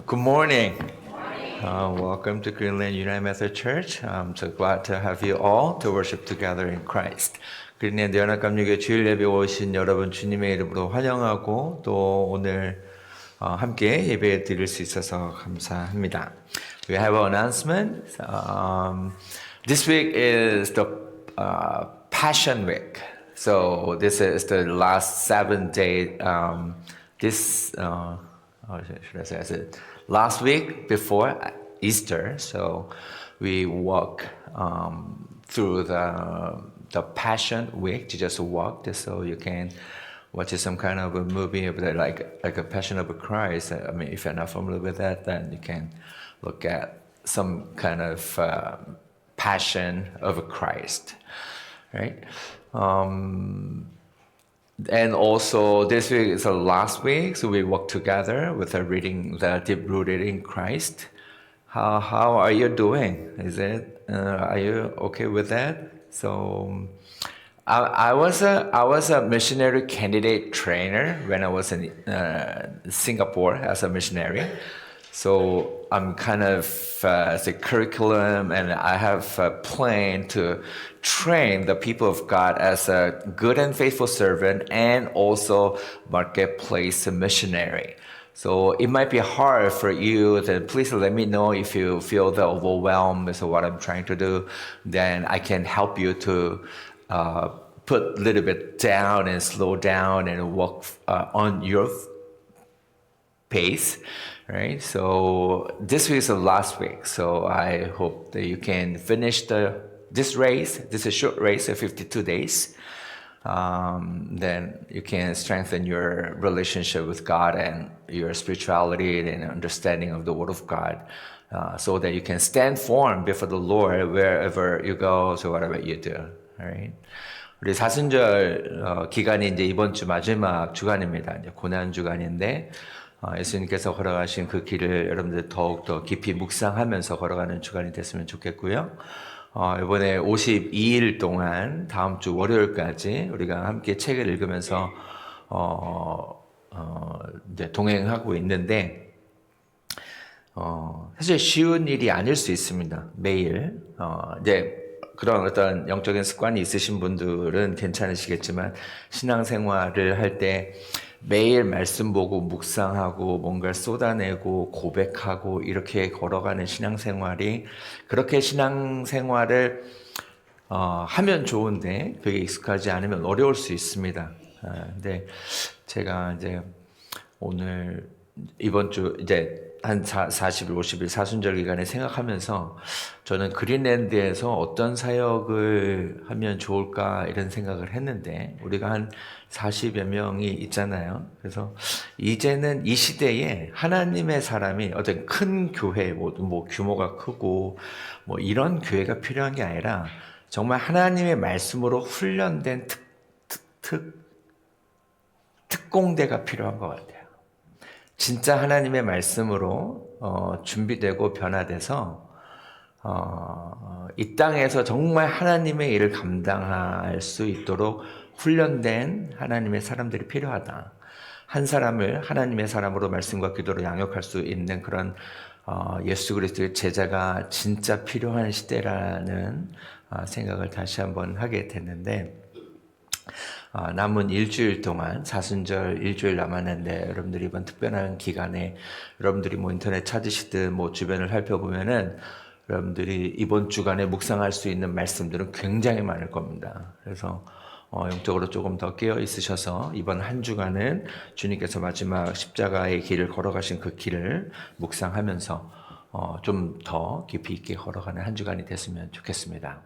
Good morning. Welcome to Greenland United Methodist Church. I'm so glad to have you all to worship together in Christ. 그린랜드 연합감리교 주일 예배 오신 여러분 주님의 이름으로 환영하고 또 오늘 함께 예배 드릴 수 있어서 감사합니다. We have an announcement. This week is the Passion Week. So this is the last 7-day. How should I say? I said last week before Easter, so we walk through the Passion Week. To just walk, so you can watch some kind of a movie of like a Passion of Christ. I mean, if you're not familiar with that, then you can look at some kind of Passion of Christ, right? And also this week is the last week, so we work together with reading the Deep Rooted in Christ. How are you doing? Are you okay with that? So I was a missionary candidate trainer when I was in Singapore as a missionary. So I'm kind of the curriculum, and I have a plan to train the people of God as a good and faithful servant and also marketplace missionary. So it might be hard for you, then please let me know if you feel the overwhelmed with what I'm trying to do. Then I can help you to put a little bit down and slow down and walk on your pace, right? So this week is the last week, so I hope that you can finish this race. This is a short race of 52 days. Then you can strengthen your relationship with God and your spirituality and understanding of the Word of God, so that you can stand firm before the Lord wherever you go, so whatever you do. All right. 우리 사순절 기간이 이제 이번 주 마지막 주간입니다. 이제 고난 주간인데 예수님께서 걸어가신 그 길을 여러분들 더욱더 깊이 묵상하면서 걸어가는 주간이 됐으면 좋겠고요. 이번에 52일 동안 다음 주 월요일까지 우리가 함께 책을 읽으면서 이제 동행하고 있는데 사실 쉬운 일이 아닐 수 있습니다. 매일 이제 그런 어떤 영적인 습관이 있으신 분들은 괜찮으시겠지만 신앙생활을 할 때 매일 말씀 보고 묵상하고 뭔가를 쏟아내고 고백하고 이렇게 걸어가는 신앙생활이 그렇게 신앙생활을 하면 좋은데 그게 익숙하지 않으면 어려울 수 있습니다. 근데 제가 이제 오늘 이번 주 이제 한 40일, 50일 사순절 기간에 생각하면서 저는 그린랜드에서 어떤 사역을 하면 좋을까 이런 생각을 했는데 우리가 한 40여 명이 있잖아요. 그래서 이제는 이 시대에 하나님의 사람이 어떤 큰 교회, 뭐 규모가 크고 뭐 이런 교회가 필요한 게 아니라 정말 하나님의 말씀으로 훈련된 특공대가 필요한 것 같아요. 진짜 하나님의 말씀으로 준비되고 변화돼서 이 땅에서 정말 하나님의 일을 감당할 수 있도록 훈련된 하나님의 사람들이 필요하다. 한 사람을 하나님의 사람으로 말씀과 기도로 양육할 수 있는 그런 예수 그리스도의 제자가 진짜 필요한 시대라는 생각을 다시 한번 하게 됐는데 남은 일주일 동안 사순절 일주일 남았는데 여러분들이 이번 특별한 기간에 여러분들이 뭐 인터넷 찾으시든 뭐 주변을 살펴보면은 여러분들이 이번 주간에 묵상할 수 있는 말씀들은 굉장히 많을 겁니다. 그래서 영적으로 조금 더 깨어 있으셔서 이번 한 주간은 주님께서 마지막 십자가의 길을 걸어가신 그 길을 묵상하면서 좀 더 깊이 있게 걸어가는 한 주간이 됐으면 좋겠습니다.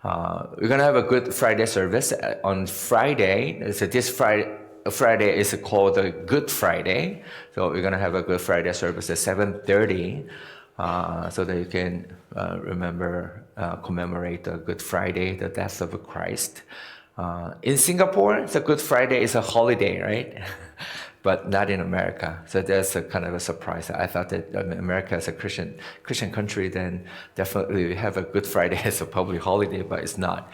We're gonna have a Good Friday service on Friday. So this Friday is called the Good Friday. So we're gonna have a Good Friday service at 7:30, so that you can commemorate the Good Friday, the death of Christ. In Singapore, the Good Friday is a holiday, right? But not in America. So that's a kind of a surprise. I thought that America is a Christian country, then definitely we have a Good Friday as a public holiday, but it's not.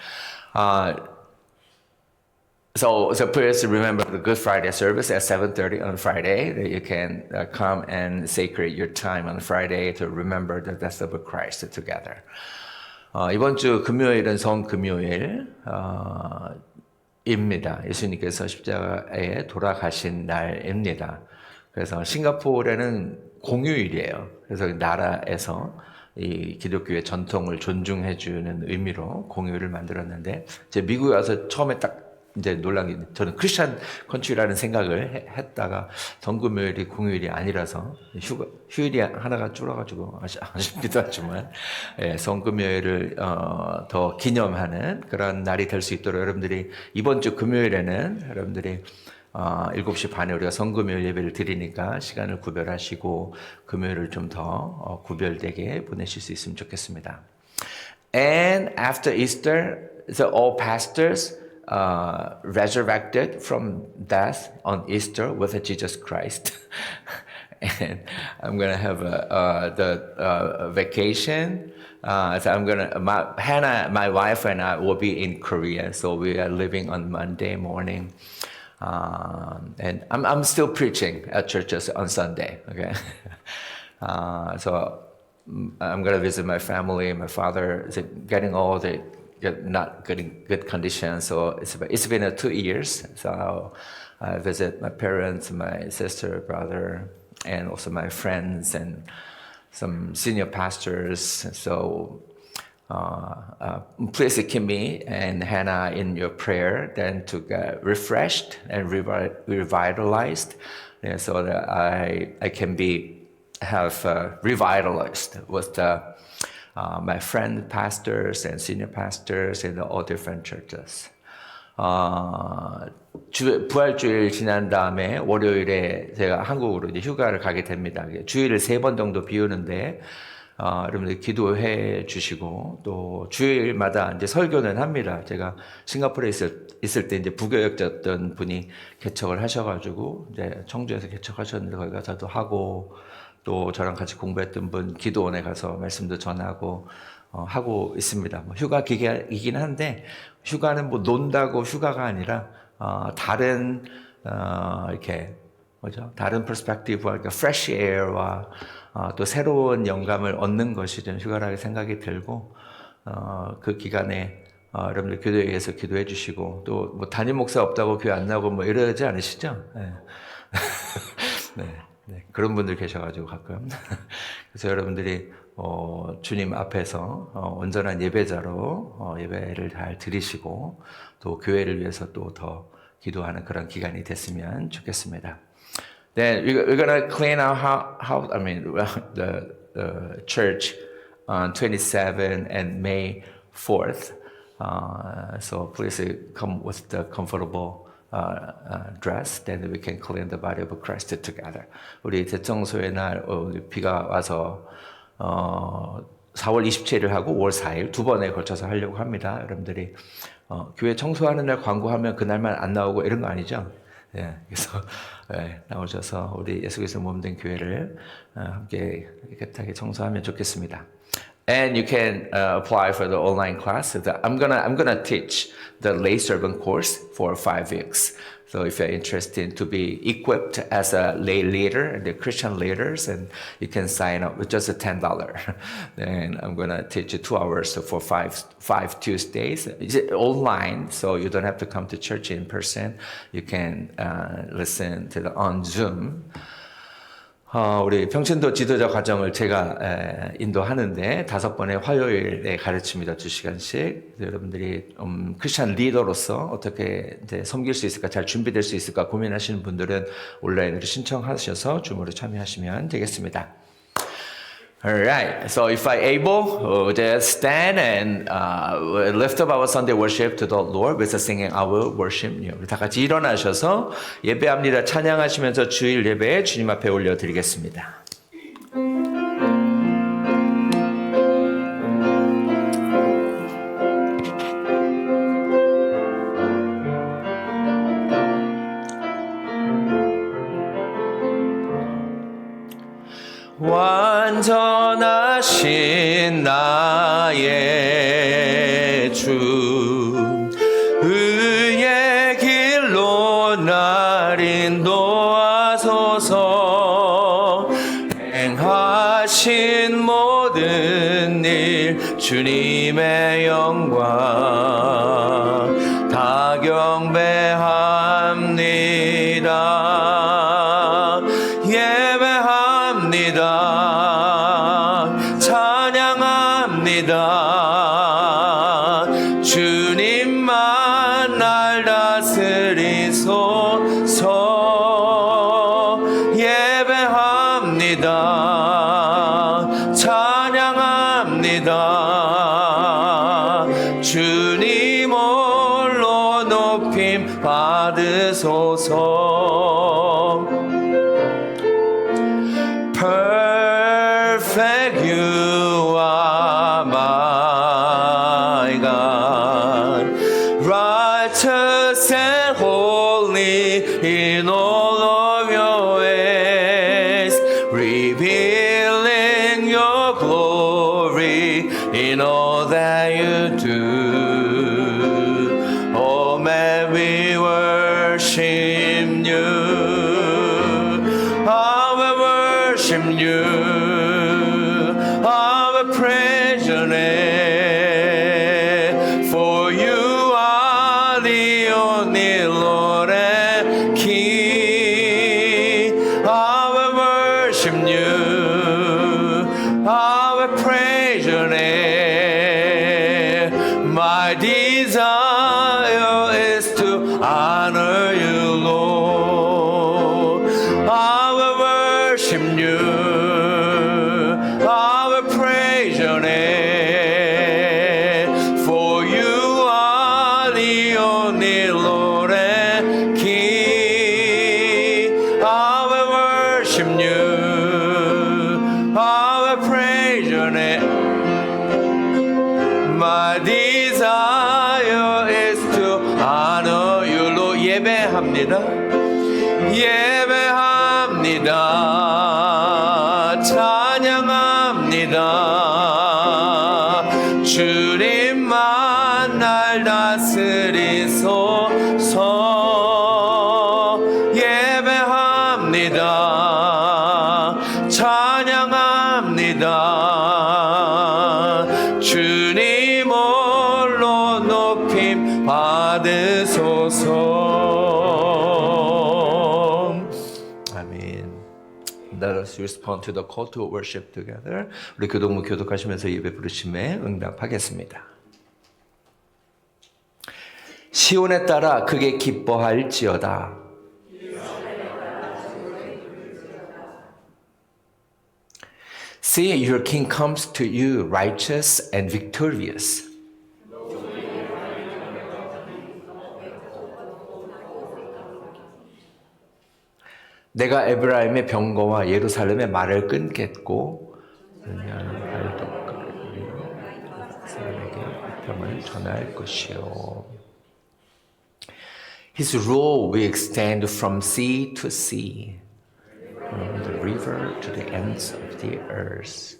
So please remember the Good Friday service at 7:30 on Friday. That you can come and sacred your time on Friday to remember the death of Christ together. 이번 주 금요일은 성금요일 입니다. 예수님께서 십자가에 돌아가신 날입니다. 그래서 싱가포르에는 공휴일이에요. 그래서 나라에서 이 기독교의 전통을 존중해주는 의미로 공휴일을 만들었는데, 제 미국에 와서 처음에 딱 이제 놀란 게, 저는 크리스천 컨트리라는 생각을 했다가 성금요일이 공휴일이 아니라서 휴일이 하나가 줄어가지고 아쉽기도 하지만, 예, 성금요일을 더 기념하는 그런 날이 될 수 있도록 여러분들이 이번 주 금요일에는 여러분들이 7시 반에 우리가 성금요일 예배를 드리니까 시간을 구별하시고 금요일을 좀 더 구별되게 보내실 수 있으면 좋겠습니다. And after Easter, all pastors resurrected from death on Easter with Jesus Christ. And I'm going to have the vacation. So I'm going to, Hannah, my wife, and I will be in Korea. So we are leaving on Monday morning. And I'm still preaching at churches on Sunday. Okay. So I'm going to visit my family. My father is getting old. Not getting good condition, so it's been 2 years. So I visit my parents, my sister, brother, and also my friends and some senior pastors. So please keep me and Hannah in your prayer, then to get refreshed and revitalized, so that I can have revitalized with the my friend pastors and senior pastors in all different churches. 부활주일 지난 다음에 월요일에 제가 한국으로 이제 휴가를 가게 됩니다. 주일을 3번 정도 비우는데, 여러분들 기도해 주시고, 또 주일마다 이제 설교는 합니다. 제가 싱가포르에 있을 때 이제 부교역자였던 분이 개척을 하셔가지고, 이제 청주에서 개척하셨는데 거기 가서도 하고, 또 저랑 같이 공부했던 분 기도원에 가서 말씀도 전하고 하고 있습니다. 뭐 휴가 기간이긴 한데, 휴가는 뭐 논다고 휴가가 아니라 다른 이렇게 뭐죠? 다른 퍼스펙티브와, 그러니까 fresh air와 또 새로운 영감을 얻는 것이 좀 휴가라고 생각이 들고, 그 기간에 여러분들 교회에 의해서 기도해 주시고, 또 뭐 담임 목사 없다고 교회 안 나오고 뭐 이러지 않으시죠? 네. 네, 그런 분들 계셔가지고 가끔. 그래서 여러분들이 주님 앞에서 온전한 예배자로 예배를 잘 드리시고, 또 교회를 위해서 또 더 기도하는 그런 기간이 됐으면 좋겠습니다. Then we're gonna clean our house. I mean, the church on 27 and May 4th. So please come with the comfortable dress, then we can clean the body of Christ together. 우리 대청소의 날 비가 와서 4월 27일 하고 5월 4일 2번에 걸쳐서 하려고 합니다. 여러분들이 교회 청소하는 날 광고하면 그날만 안 나오고 이런 거 아니죠? 예, 그래서 나오셔서 우리 예수께서 몸된 교회를 함께 깨끗하게 청소하면 좋겠습니다. And you can apply for the online class. I'm gonna teach the lay servant course for 5 weeks. So if you're interested to be equipped as a lay leader and the Christian leaders, and you can sign up with just $10. Then I'm gonna teach you 2 hours for five Tuesdays. It's online, so you don't have to come to church in person. You can listen to on Zoom. 우리 평신도 지도자 과정을 제가 인도하는데 5번의 화요일에 가르칩니다. 2시간씩. 여러분들이 크리스찬 리더로서 어떻게 이제 섬길 수 있을까, 잘 준비될 수 있을까 고민하시는 분들은 온라인으로 신청하셔서 줌으로 참여하시면 되겠습니다. Alright, so if I able, just stand and lift up our Sunday worship to the Lord with singing our worship. 우리 다 같이 일어나셔서 예배합니다. 찬양하시면서 주일 예배에 주님 앞에 올려드리겠습니다. 완전하신 나의 주, 의의 길 하신 모든 일 주님의 영광 다 경배합니다. 예배합니다. 찬양합니다. 주님만 날 다스리소서. 예배합니다. 찬양합니다. 주님 홀로 높임 받으소서. Perfect you are my God, righteous and holy in all of your ways, revealing your glory in all that you do. Oh, may we worship you. I will worship you. I will praise your name. For you are the only Lord and King. I will worship you. I will praise your name. My desire is to honor you, Lord. I will worship you. I will praise your name. For you are the only Lord and King. I will worship you. I will praise your name. My desire is to honor you, Lord. 예배합니다. 예배합니다. 찬양합니다. 주님만 날 다스리소서. 예배합니다. 찬양합니다. 주님 홀로 높임 받으소서. 아멘. Let us respond to the call to worship together. 우리 교동문 교독하시면서 예배 부르심에 응답하겠습니다. 시온에 따라 크게 기뻐할지어다. See, your king comes to you righteous and victorious. 내가 에브라임의 병거와 예루살렘의 말을 끊겠고 사람에게 평을 전할 것이요. His rule will extend from sea to sea, from the river to the ends of the earth.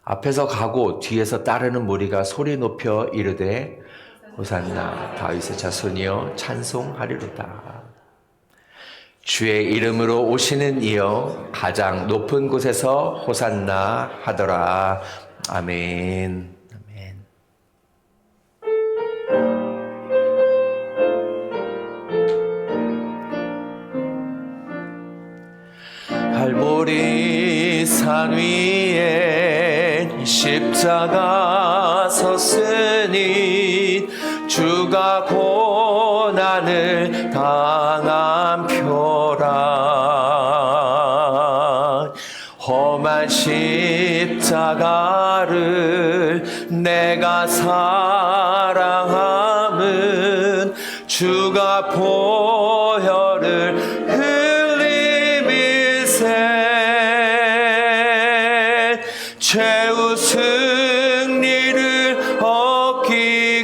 앞에서 가고 뒤에서 따르는 무리가 소리 높여 이르되 호산나 다윗의 자손이여 찬송하리로다. 주의 이름으로 오시는 이여 가장 높은 곳에서 호산나 하더라. 아멘. 아멘. 갈보리 산 위에 십자가 섰으니 주가 고난을 당한 표라. 험한 십자가를 내가 사랑함은 주가 보혈을 흘림일세. 최후 승리를 얻기까지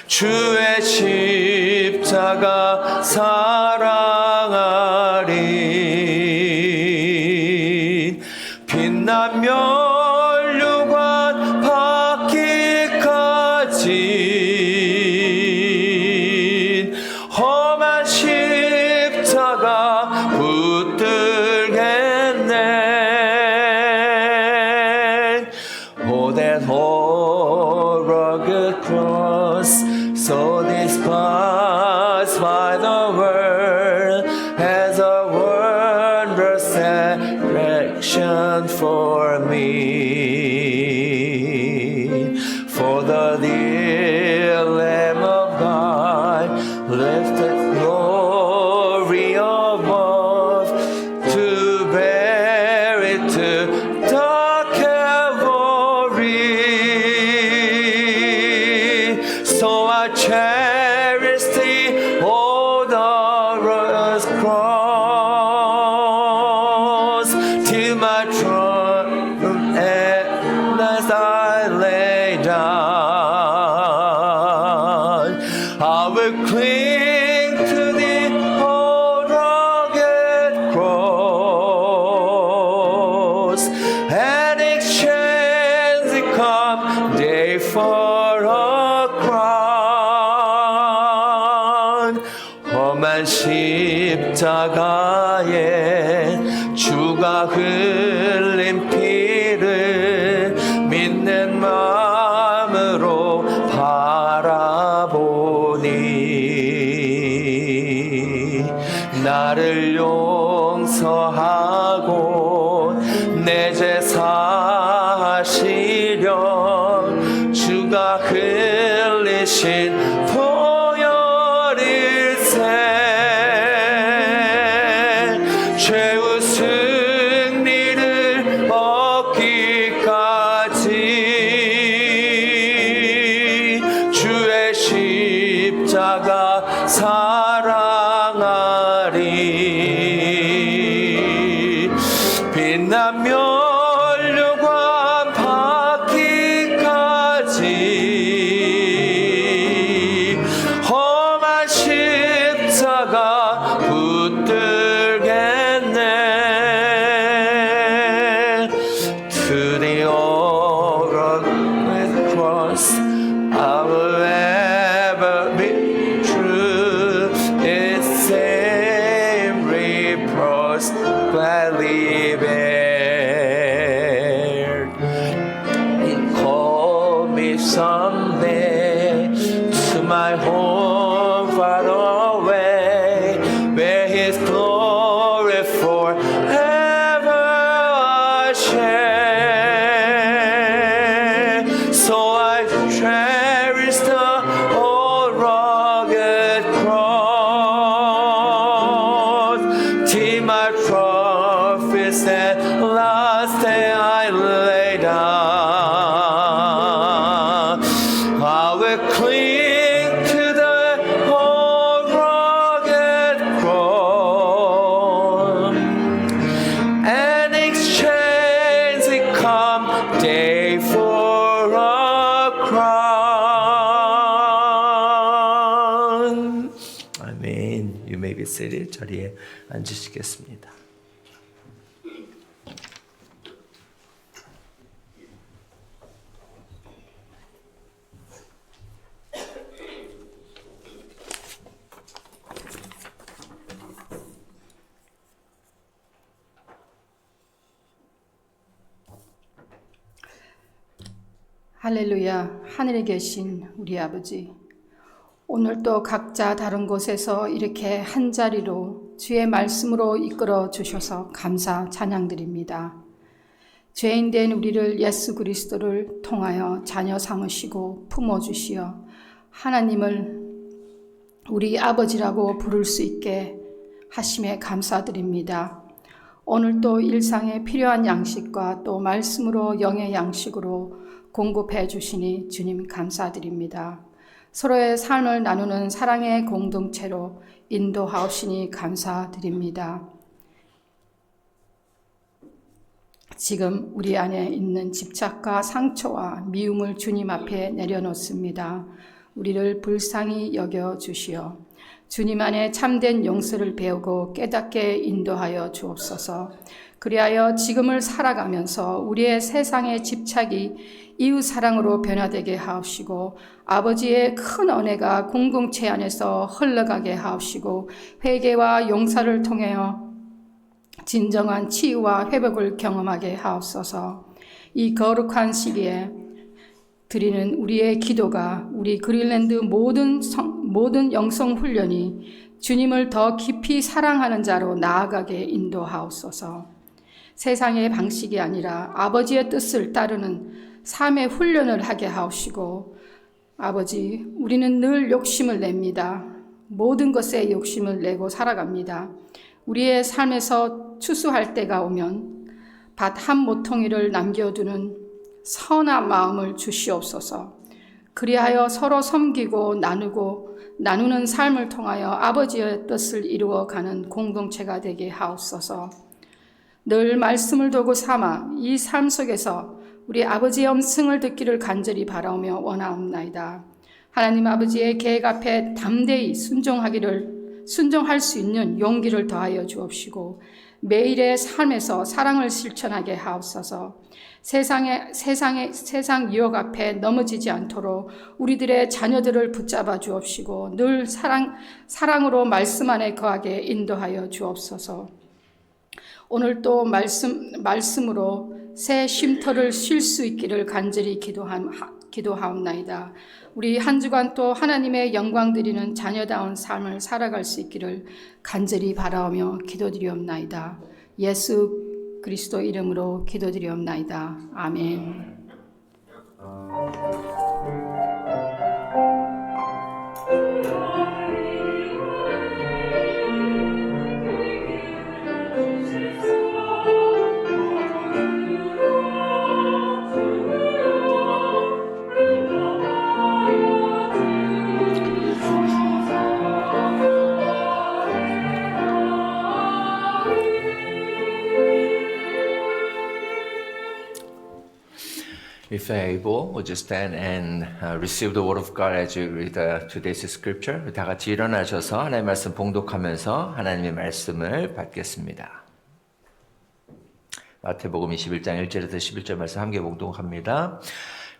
주의 십자가 사랑하리. 빛난 면류관 받기까지 험한 십자가 십자가 붙들겠네. Oh, that whole rugged cross, so despised by the world, has a wondrous attraction for me. For the dear Lamb of God lifted glory above to bear it to the Calvary. So I cherish the odorous cross till my triumph at last I lay down. I will cling to the old rugged cross and exchange the come day for a crown. 험한 십자가에 주가 흘린 피를 믿는 마음으로 바라보니 나를 용서하고 내 죄 사하시려 주가 흘리신 보혈일세 최후 승리를 얻기까지 주의 십자가 사랑하리. 빛난 면류관 받기까지 험한 십자가 붙들겠네. To the old rugged cross I will ever be true. Its same reproach gladly bear. It called me someday to my home far away, where His glory forever I share. So I cherish the old rugged cross till my trophies at last day I lay down. I will cling to the old rugged cross and exchange the come day for a crown. 아멘. You may be seated. 자리에 앉으시겠습니다. 할렐루야. 하늘에 계신 우리 아버지, 오늘도 각자 다른 곳에서 이렇게 한자리로 주의 말씀으로 이끌어 주셔서 감사 찬양드립니다. 죄인된 우리를 예수 그리스도를 통하여 자녀 삼으시고 품어주시어 하나님을 우리 아버지라고 부를 수 있게 하심에 감사드립니다. 오늘도 일상에 필요한 양식과 또 말씀으로 영의 양식으로 공급해 주시니 주님 감사드립니다. 서로의 삶을 나누는 사랑의 공동체로 인도하시니 감사드립니다. 지금 우리 안에 있는 집착과 상처와 미움을 주님 앞에 내려놓습니다. 우리를 불쌍히 여겨 주시어 주님 안에 참된 용서를 배우고 깨닫게 인도하여 주옵소서. 그리하여 지금을 살아가면서 우리의 세상의 집착이 이웃 사랑으로 변화되게 하옵시고 아버지의 큰 은혜가 공동체 안에서 흘러가게 하옵시고 회개와 용서를 통하여 진정한 치유와 회복을 경험하게 하옵소서. 이 거룩한 시기에 드리는 우리의 기도가 우리 그린랜드 모든 영성 훈련이 주님을 더 깊이 사랑하는 자로 나아가게 인도하옵소서. 세상의 방식이 아니라 아버지의 뜻을 따르는 삶의 훈련을 하게 하옵시고 아버지, 우리는 늘 욕심을 냅니다. 모든 것에 욕심을 내고 살아갑니다. 우리의 삶에서 추수할 때가 오면 밭 한 모퉁이를 남겨두는 선한 마음을 주시옵소서. 그리하여 서로 섬기고 나누는 삶을 통하여 아버지의 뜻을 이루어가는 공동체가 되게 하옵소서. 늘 말씀을 도구 삼아 이 삶 속에서 우리 아버지의 음성을 듣기를 간절히 바라오며 원하옵나이다. 하나님 아버지의 계획 앞에 담대히 순종할 수 있는 용기를 더하여 주옵시고 매일의 삶에서 사랑을 실천하게 하옵소서. 세상 유혹 앞에 넘어지지 않도록 우리들의 자녀들을 붙잡아 주옵시고 늘 사랑으로 말씀 안에 거하게 인도하여 주옵소서. 오늘 또 말씀으로 새 쉼터를 쉴 수 있기를 간절히 기도하옵나이다. 우리 한 주간 또 하나님의 영광 드리는 자녀다운 삶을 살아갈 수 있기를 간절히 바라오며 기도드리옵나이다. 예수 그리스도 이름으로 기도드리옵나이다. 아멘. If you're able, would you stand and receive the word of God as you read today's scripture? 다 같이 일어나셔서 하나님의 말씀 봉독하면서 하나님의 말씀을 받겠습니다. 마태복음 21장 1절에서 11절 말씀 함께 봉독합니다.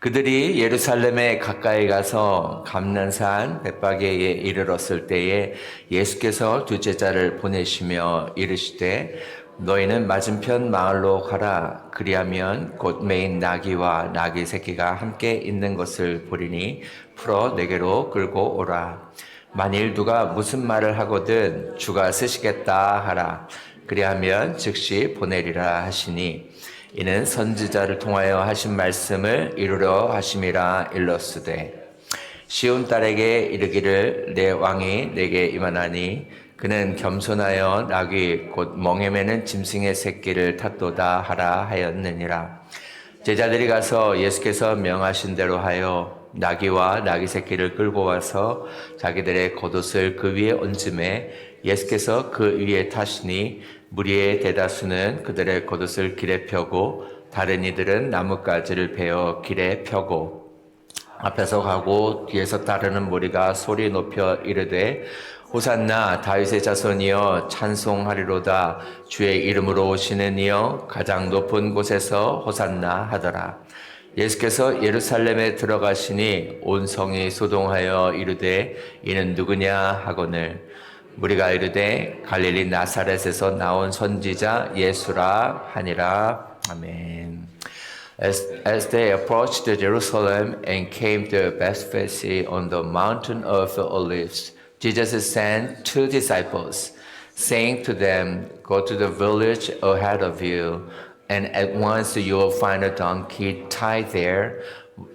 그들이 예루살렘에 가까이 가서 감난산 벳바게에 이르렀을 때에 예수께서 두 제자를 보내시며 이르시되 너희는 맞은편 마을로 가라. 그리하면 곧 매인 나귀와 나귀 새끼가 함께 있는 것을 보리니 풀어 내게로 끌고 오라. 만일 누가 무슨 말을 하거든 주가 쓰시겠다 하라. 그리하면 즉시 보내리라 하시니 이는 선지자를 통하여 하신 말씀을 이루려 하심이라 일렀으되 시온 딸에게 이르기를 내 왕이 내게 임하나니 그는 겸손하여 나귀 곧 멍에 매는 짐승의 새끼를 탔도다 하라 하였느니라. 제자들이 가서 예수께서 명하신 대로 하여 나귀와 나귀 새끼를 끌고 와서 자기들의 겉옷을 그 위에 얹음에 예수께서 그 위에 타시니 무리의 대다수는 그들의 겉옷을 길에 펴고 다른 이들은 나뭇가지를 베어 길에 펴고 앞에서 가고 뒤에서 따르는 무리가 소리 높여 이르되 호산나 다윗의 자손이여 찬송하리로다. 주의 이름으로 오시는 이여 가장 높은 곳에서 호산나 하더라. 예수께서 예루살렘에 들어가시니 온 성이 소동하여 이르되 이는 누구냐 하거늘 무리가 이르되 갈릴리 나사렛에서 나온 선지자 예수라 하니라. 아멘. As they approached Jerusalem and came to Bethphage on the mountain of Olives, Jesus sent two disciples, saying to them, Go to the village ahead of you, and at once you will find a donkey tied there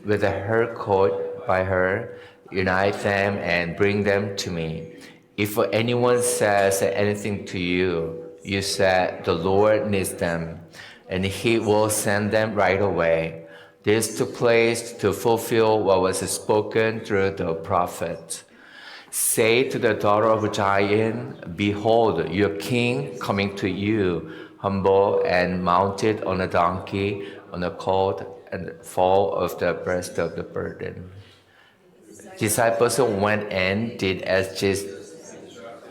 with her coat by her. Unite them and bring them to me. If anyone says anything to you, you say, The Lord needs them, and he will send them right away. This took place to fulfill what was spoken through the prophet. Say to the daughter of Zion, Behold, your king coming to you, humble and mounted on a donkey, on a colt, and full of the breast of the burden. Disciples went and did as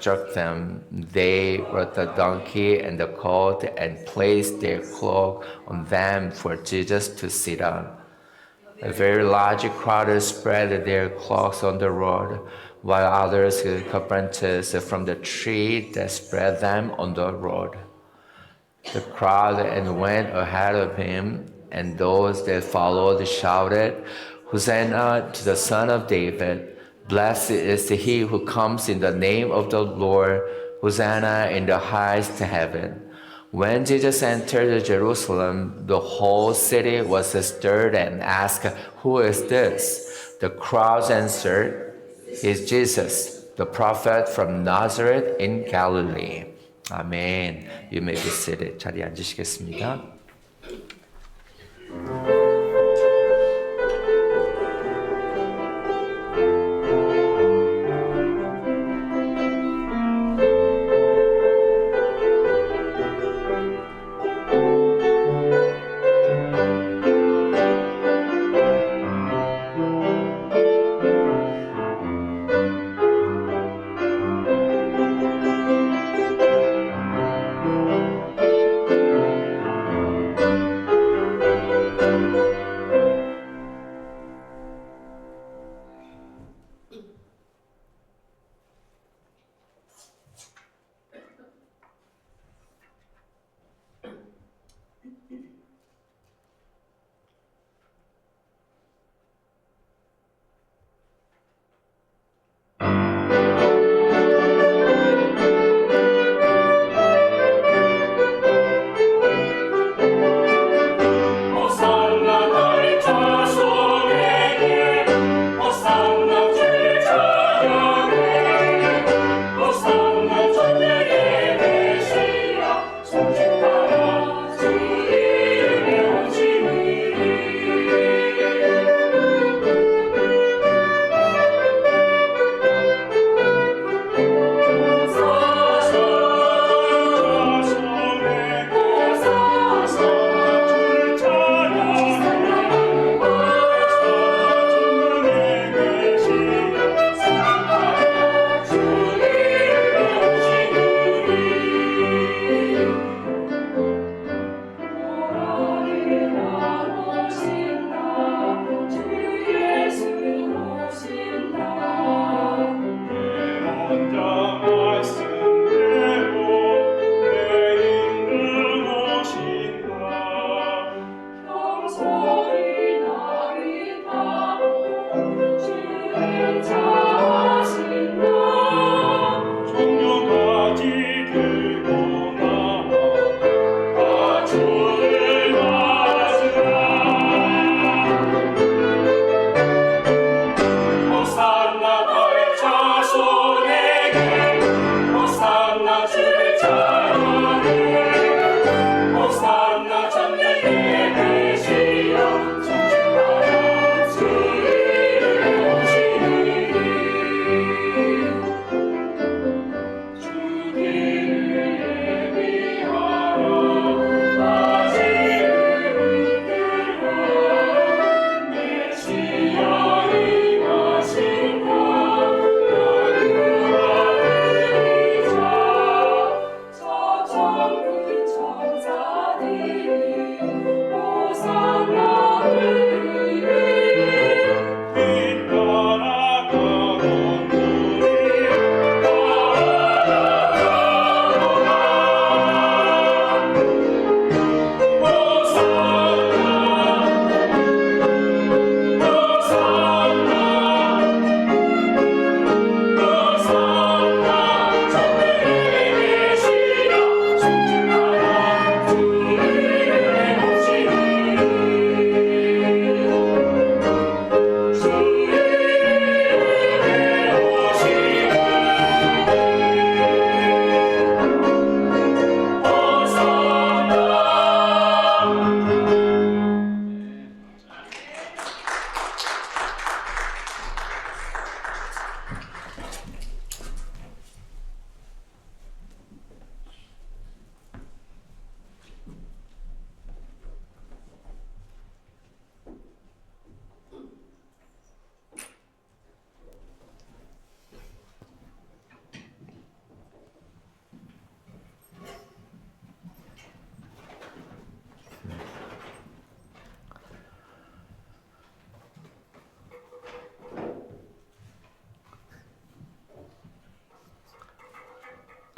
struck them. They brought the donkey and the colt and placed their cloak on them for Jesus to sit on. A very large crowd spread their cloaks on the road, while others cut branches from the tree that spread them on the road. The crowd and went ahead of him, and those that followed shouted, Hosanna to the Son of David. Blessed is he who comes in the name of the Lord. Hosanna in the highest heaven. When Jesus entered Jerusalem, the whole city was stirred and asked, Who is this? The crowds answered, It's Jesus, the prophet from Nazareth in Galilee. Amen. You may be seated. 자리에 앉으시겠습니다.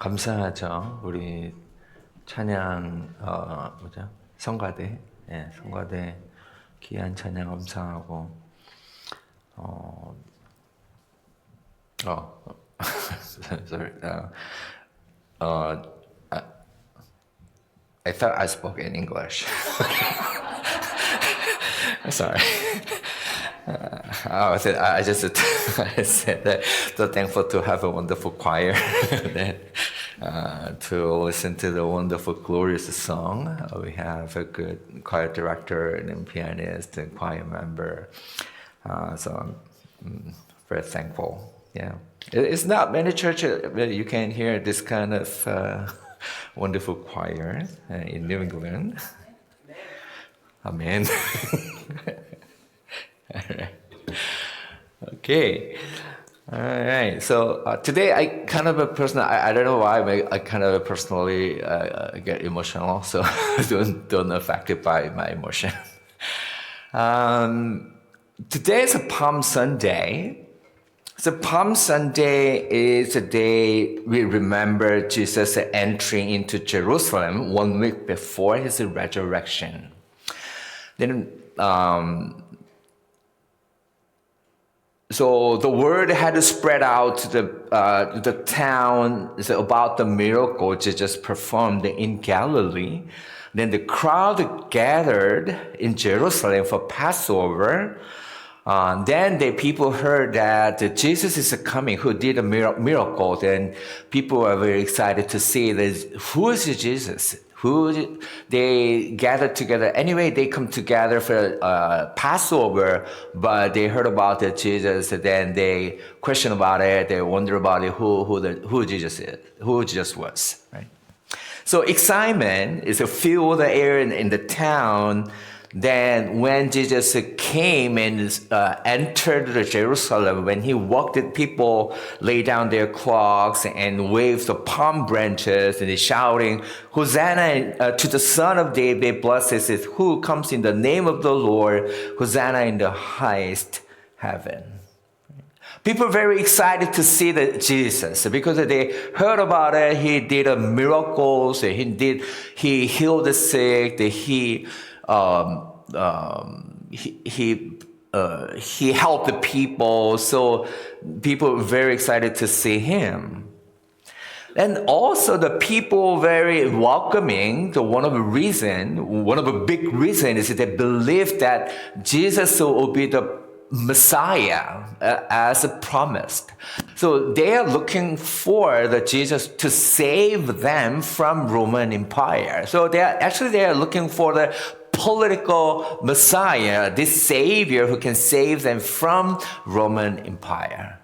감사하죠. 우리 찬양 성가대, 성가대 귀한 찬양 감사하고 sorry. I thought I spoke in English. Sorry. I just I said that so thankful to have a wonderful choir to listen to the wonderful, glorious song. We have a good choir director and pianist and choir member. So I'm very thankful. Yeah, it's not many churches where you can hear this kind of wonderful choir in New England. Amen. All right. Okay. All right. So today I kind of a personal. I don't know why I kind of personally get emotional. So don't affected by my emotion. Today is a Palm Sunday. So Palm Sunday is the day we remember Jesus entering into Jerusalem 1 week before his resurrection. Then, so the word had to spread out to the town about the miracle Jesus performed in Galilee. Then the crowd gathered in Jerusalem for Passover. Then the people heard that Jesus is coming, who did a miracle. Then people were very excited to see this. Who is Jesus? Who they gathered together. Anyway, they come together for Passover, but they heard about the Jesus. Then they question about it. They wonder about it. Who Jesus is? Who Jesus was? Right. So excitement is filled the air in the town. Then when Jesus came and entered Jerusalem, when he walked, people lay down their cloaks and waved the palm branches and they shouting, Hosanna to the Son of David, blessed is who comes in the name of the Lord, Hosanna in the highest heaven. People are very excited to see Jesus because they heard about it. He did miracles. He healed the sick. He helped the people. So people were very excited to see him. And also the people very welcoming. One of the big reasons is that they believe that Jesus will be the Messiah as promised. So they are looking for the Jesus to save them from Roman Empire. So they are looking for the political Messiah, this Savior who can save them from Roman Empire.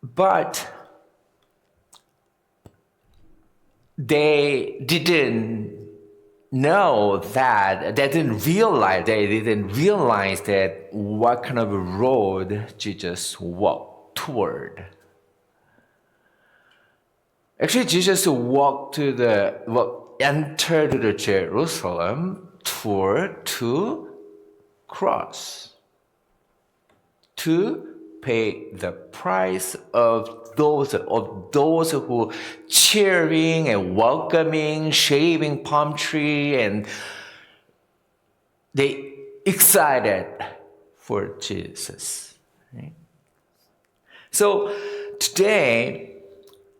But they didn't realize that what kind of a road Jesus walked toward. Actually, Jesus entered Jerusalem toward to cross, to pay the price of those who cheering and welcoming, shaving palm tree, and they excited for Jesus. Right? So today,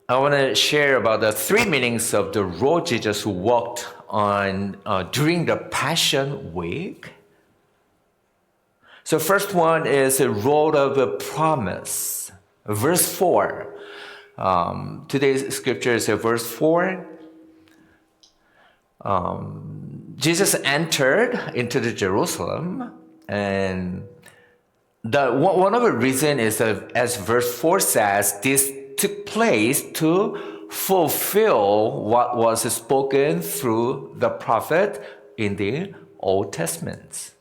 I want to share about the three meanings of the road Jesus walked on during the Passion Week. So first one is a road of promise. Verse 4. Today's scripture is verse 4. Jesus entered into the Jerusalem, and one of the reasons is that, as verse 4 says, this took place to fulfill what was spoken through the prophet in the Old Testament.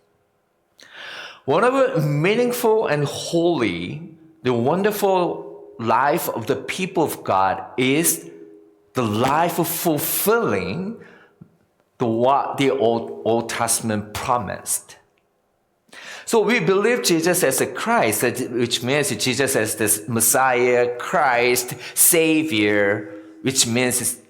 One of the meaningful and holy, the wonderful life of the people of God is the life of fulfilling what the Old Testament promised. So we believe Jesus as a Christ, which means Jesus as this Messiah, Christ, Savior, which means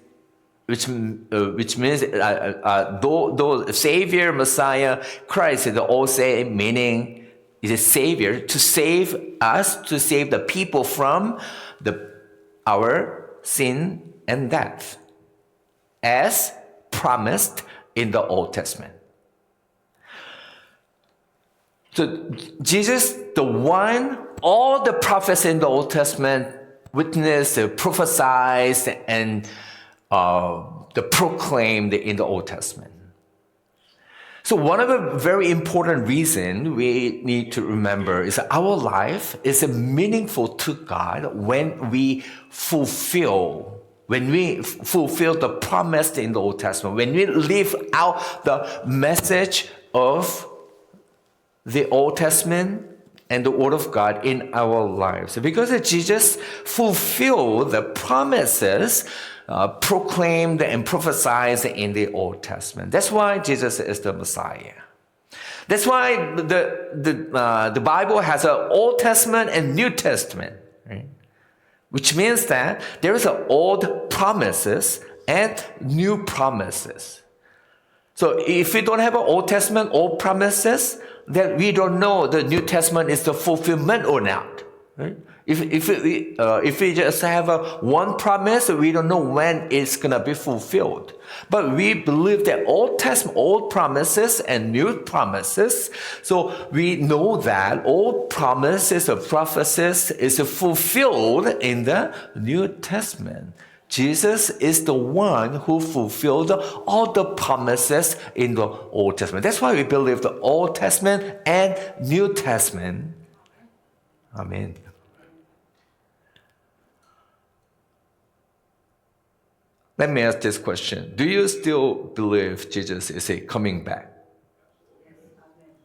though Savior, Messiah, Christ is all same meaning is a Savior to save us, to save the people from our sin and death, as promised in the Old Testament. So Jesus, the one, all the prophets in the Old Testament witnessed, prophesied, and the proclaimed in the Old Testament. So one of the very important reasons we need to remember is that our life is meaningful to God when we fulfill the promise in the Old Testament, when we live out the message of the Old Testament and the Word of God in our lives. Because Jesus fulfilled the promises proclaimed and prophesied in the Old Testament. That's why Jesus is the Messiah. That's why the Bible has an Old Testament and New Testament, right? Which means that there is an old promises and new promises. So if we don't have an Old Testament, old promises, then we don't know the New Testament is the fulfillment or not. Right? If we just have one promise, we don't know when it's going to be fulfilled. But we believe that Old Testament, old promises and new promises. So we know that old promises or prophecies is fulfilled in the New Testament. Jesus is the one who fulfilled all the promises in the Old Testament. That's why we believe the Old Testament and New Testament. Amen. Let me ask this question. Do you still believe Jesus is coming back?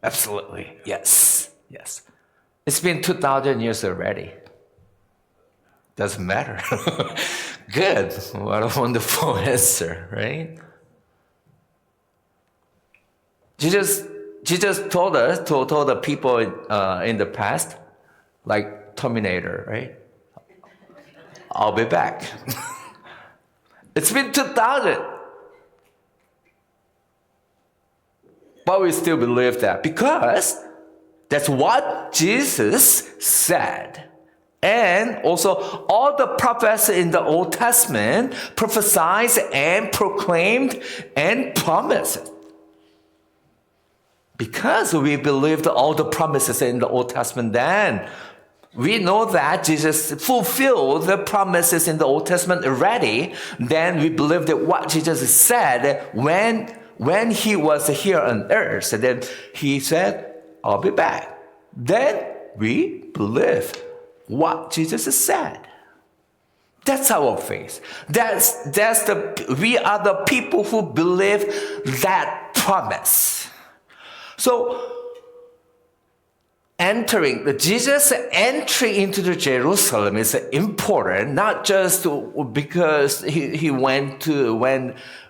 Absolutely. Yes. Yes. It's been 2,000 years already. Doesn't matter. Good. What a wonderful answer, right? Jesus told the people in the past, like Terminator, right? I'll be back. It's been 2,000. But we still believe that because that's what Jesus said. And also all the prophets in the Old Testament prophesied and proclaimed and promised. Because we believed all the promises in the Old Testament then, we know that Jesus fulfilled the promises in the Old Testament already. Then we believe that what Jesus said when he was here on earth. So then he said, I'll be back. Then we believe what Jesus said. That's our faith. We are the people who believe that promise. So Jesus' entry into the Jerusalem is important, not just because he went through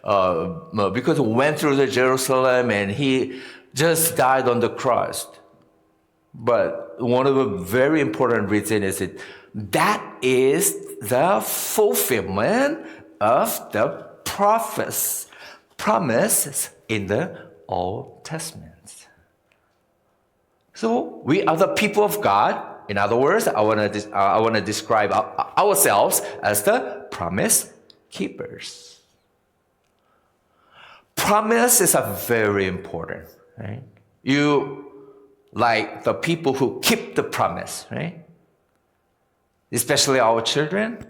the Jerusalem and he just died on the cross. But one of the very important reasons is that is the fulfillment of the promises in the Old Testament. So we are the people of God. In other words, I want to describe ourselves as the promise keepers. Promises are very important, right? You like the people who keep the promise, right? Especially our children.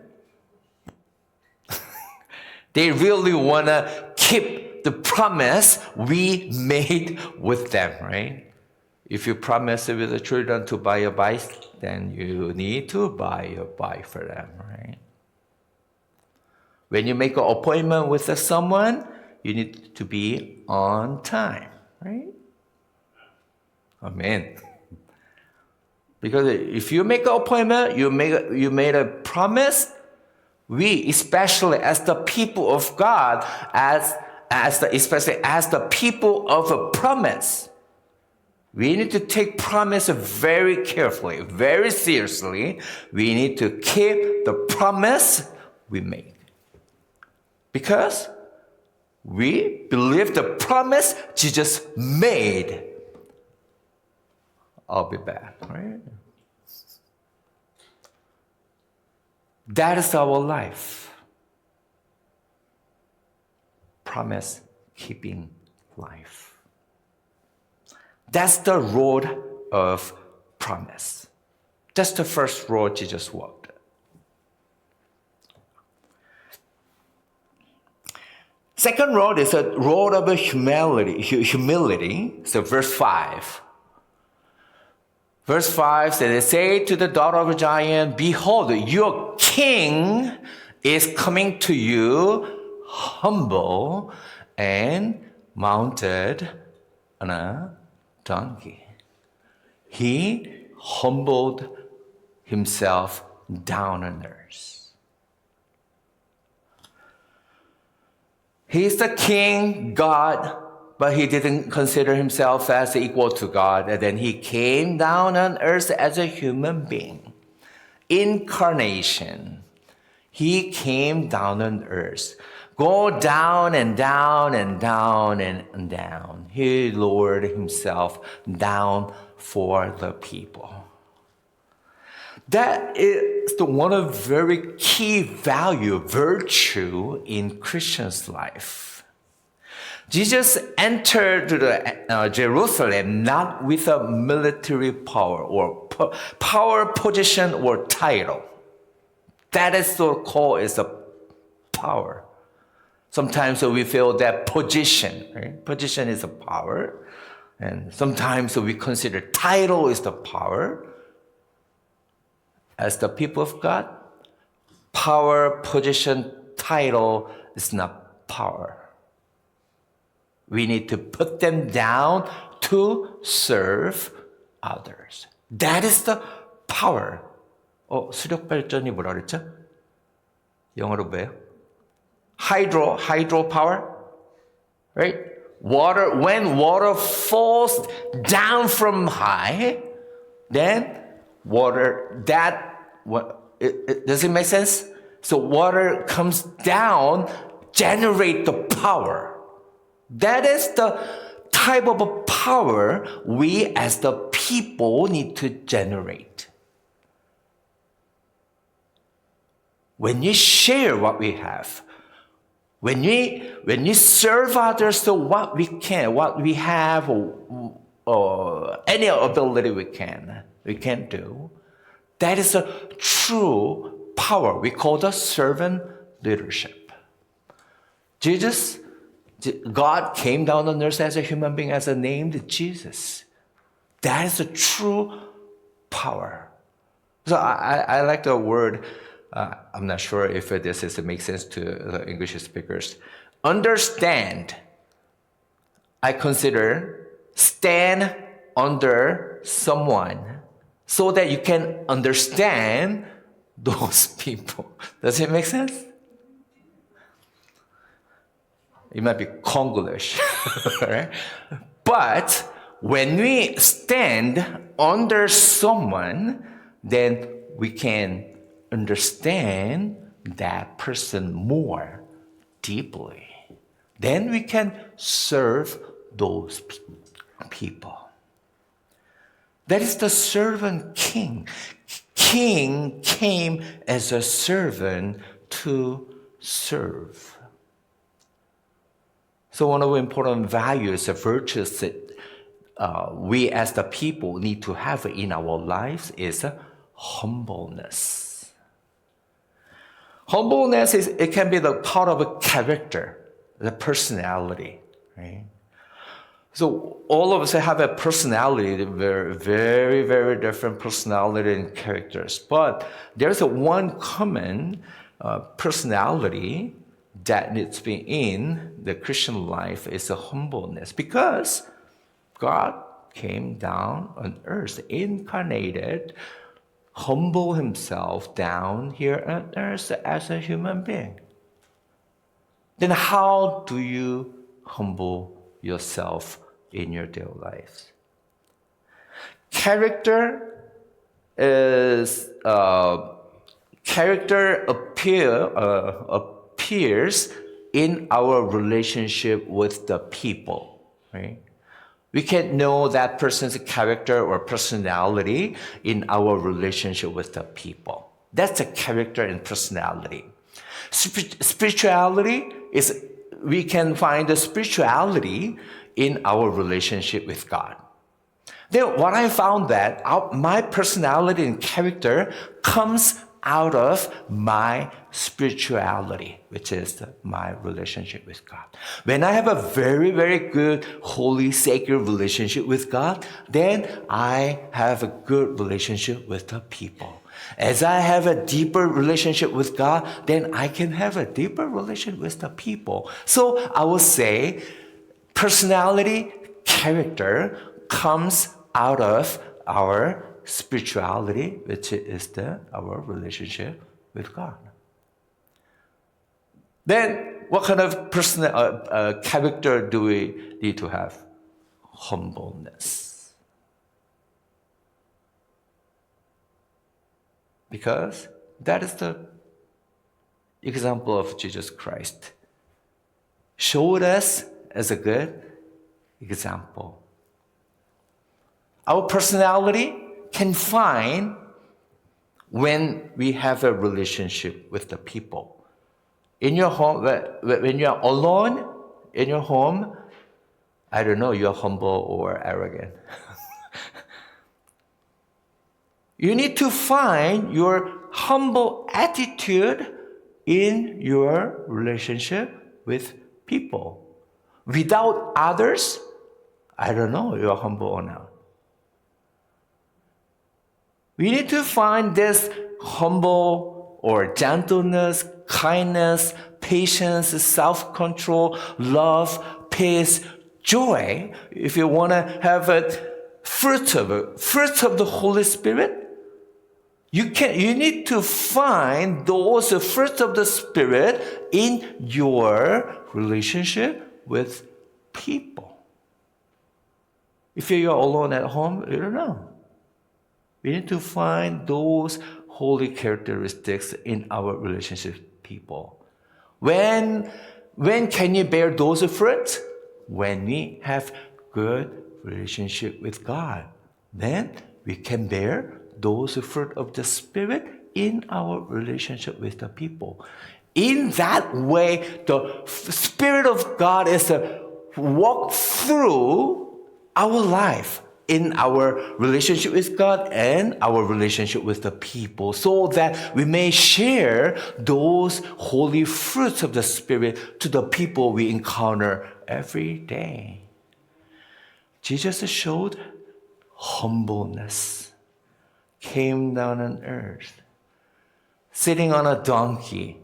They really want to keep the promise we made with them, right? If you promise with the children to buy a bike, then you need to buy a bike for them, right? When you make an appointment with someone, you need to be on time, right? Amen. Because if you make an appointment, you made a promise. We, especially as the people of God, especially as the people of a promise, We need to take promise very carefully, very seriously. We need to keep the promise we make. Because we believe the promise Jesus made. I'll be back, right? That is our life. Promise keeping life. That's the road of promise. That's the first road Jesus walked. Second road is a road of humility. So verse 5. Verse 5 says, say to the daughter of Zion, behold, your king is coming to you, humble and mounted on a donkey. He humbled himself down on earth. He is the king, God, but he didn't consider himself as equal to God. And then he came down on earth as a human being. Incarnation. He came down on earth. Go down and down and down and down. He lowered himself down for the people. That is the one of very key value, virtue in Christian's life. Jesus entered Jerusalem not with a military power or power, position, or title. That is so called as a power. Sometimes we feel that position, right? Position is a power. And sometimes we consider title is the power. As the people of God, power, position, title is not power. We need to put them down to serve others. That is the power. 수력 발전이 뭐라 그랬죠? 영어로 뭐예요? Hydro power, right? Water, when water falls down from high, then water, does it make sense? So water comes down, generate the power. That is the type of a power we as the people need to generate. When you share what we have, when you serve others to what we can, what we have, or any ability we can do, that is a true power. We call the servant leadership. God came down on earth as a human being, as a named Jesus. That is a true power. So I like the word, I'm not sure if this makes sense to the English speakers. Understand, I consider stand under someone so that you can understand those people. Does it make sense? It might be Congolish, right? But when we stand under someone, then we can understand that person more deeply. Then we can serve those people. That is the servant king. King came as a servant to serve. So one of the important values, virtues that we as the people need to have in our lives is humbleness. Humbleness it can be the part of a character, the personality, right? So all of us have a personality, very, very, very different personality and characters. But there's one common personality that needs to be in the Christian life is a humbleness, because God came down on earth, incarnated, humble himself down here on earth as a human being. Then how do you humble yourself in your daily lives? character is appears in our relationship with the people, right? We can know that person's character or personality in our relationship with the people. That's a character and personality. Spirituality is, we can find the spirituality in our relationship with God. Then what I found that my personality and character comes out of my spirituality, which is my relationship with God. When I have a very, very good, holy, sacred relationship with God, then I have a good relationship with the people. As I have a deeper relationship with God, then I can have a deeper relationship with the people. So I will say personality, character comes out of our spirituality, which is our relationship with God. Then, what kind of character do we need to have? Humbleness. Because that is the example of Jesus Christ. Showed us as a good example. Our personality can find when we have a relationship with the people. In your home, when you're alone in your home, I don't know, you're humble or arrogant. You need to find your humble attitude in your relationship with people. Without others, I don't know, you're humble or not. We need to find this humble or gentleness, kindness, patience, self-control, love, peace, joy. If you want to have a fruit of the Holy Spirit, you need to find those fruits of the Spirit in your relationship with people. If you're alone at home, you don't know. We need to find those holy characteristics in our relationship with people. When can you bear those fruits? When we have good relationship with God. Then we can bear those fruit of the Spirit in our relationship with the people. In that way, the Spirit of God is walk through our life, in our relationship with God and our relationship with the people, so that we may share those holy fruits of the Spirit to the people we encounter every day. Jesus showed humbleness, came down on earth, sitting on a donkey.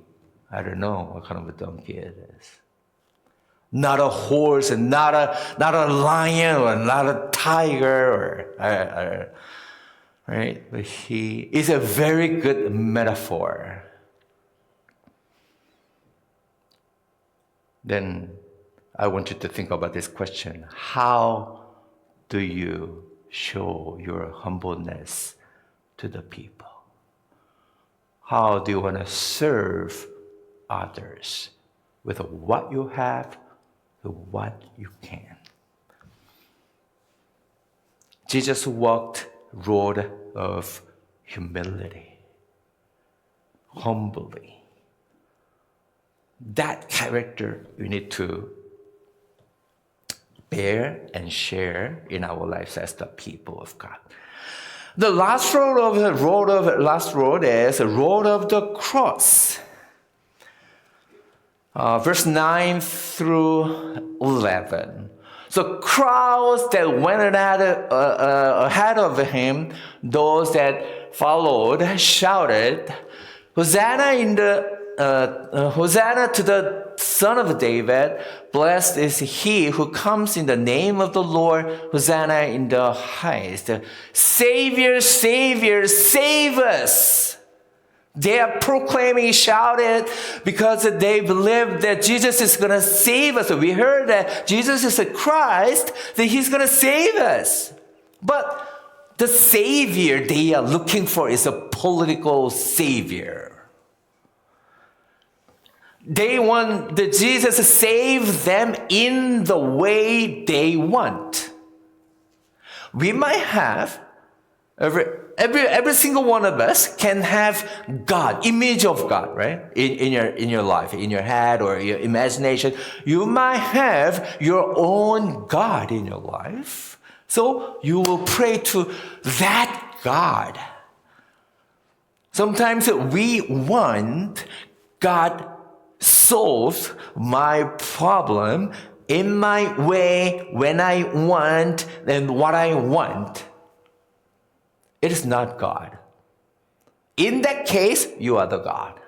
I don't know what kind of a donkey it is. Not a horse, and not a lion, or not a tiger, right? But he is a very good metaphor. Then I want you to think about this question: how do you show your humbleness to the people? How do you want to serve others with what you have? What you can. Jesus walked road of humility, humbly. That character we need to bear and share in our lives as the people of God. The last road is a road of the cross. Verse 9 through 11. So crowds that went ahead of him, those that followed, shouted, Hosanna to the Son of David. Blessed is he who comes in the name of the Lord. Hosanna in the highest. Savior, Savior, save us. They are proclaiming, shouted, because they believe that Jesus is going to save us. We heard that Jesus is the Christ, that he's going to save us. But the savior they are looking for is a political savior. They want the Jesus to save them in the way they want. We might have, every single one of us can have God, image of God, right? In your life, in your head or your imagination. You might have your own God in your life. So you will pray to that God. Sometimes we want God solve my problem in my way, when I want, and what I want. It is not God. In that case, you are the God.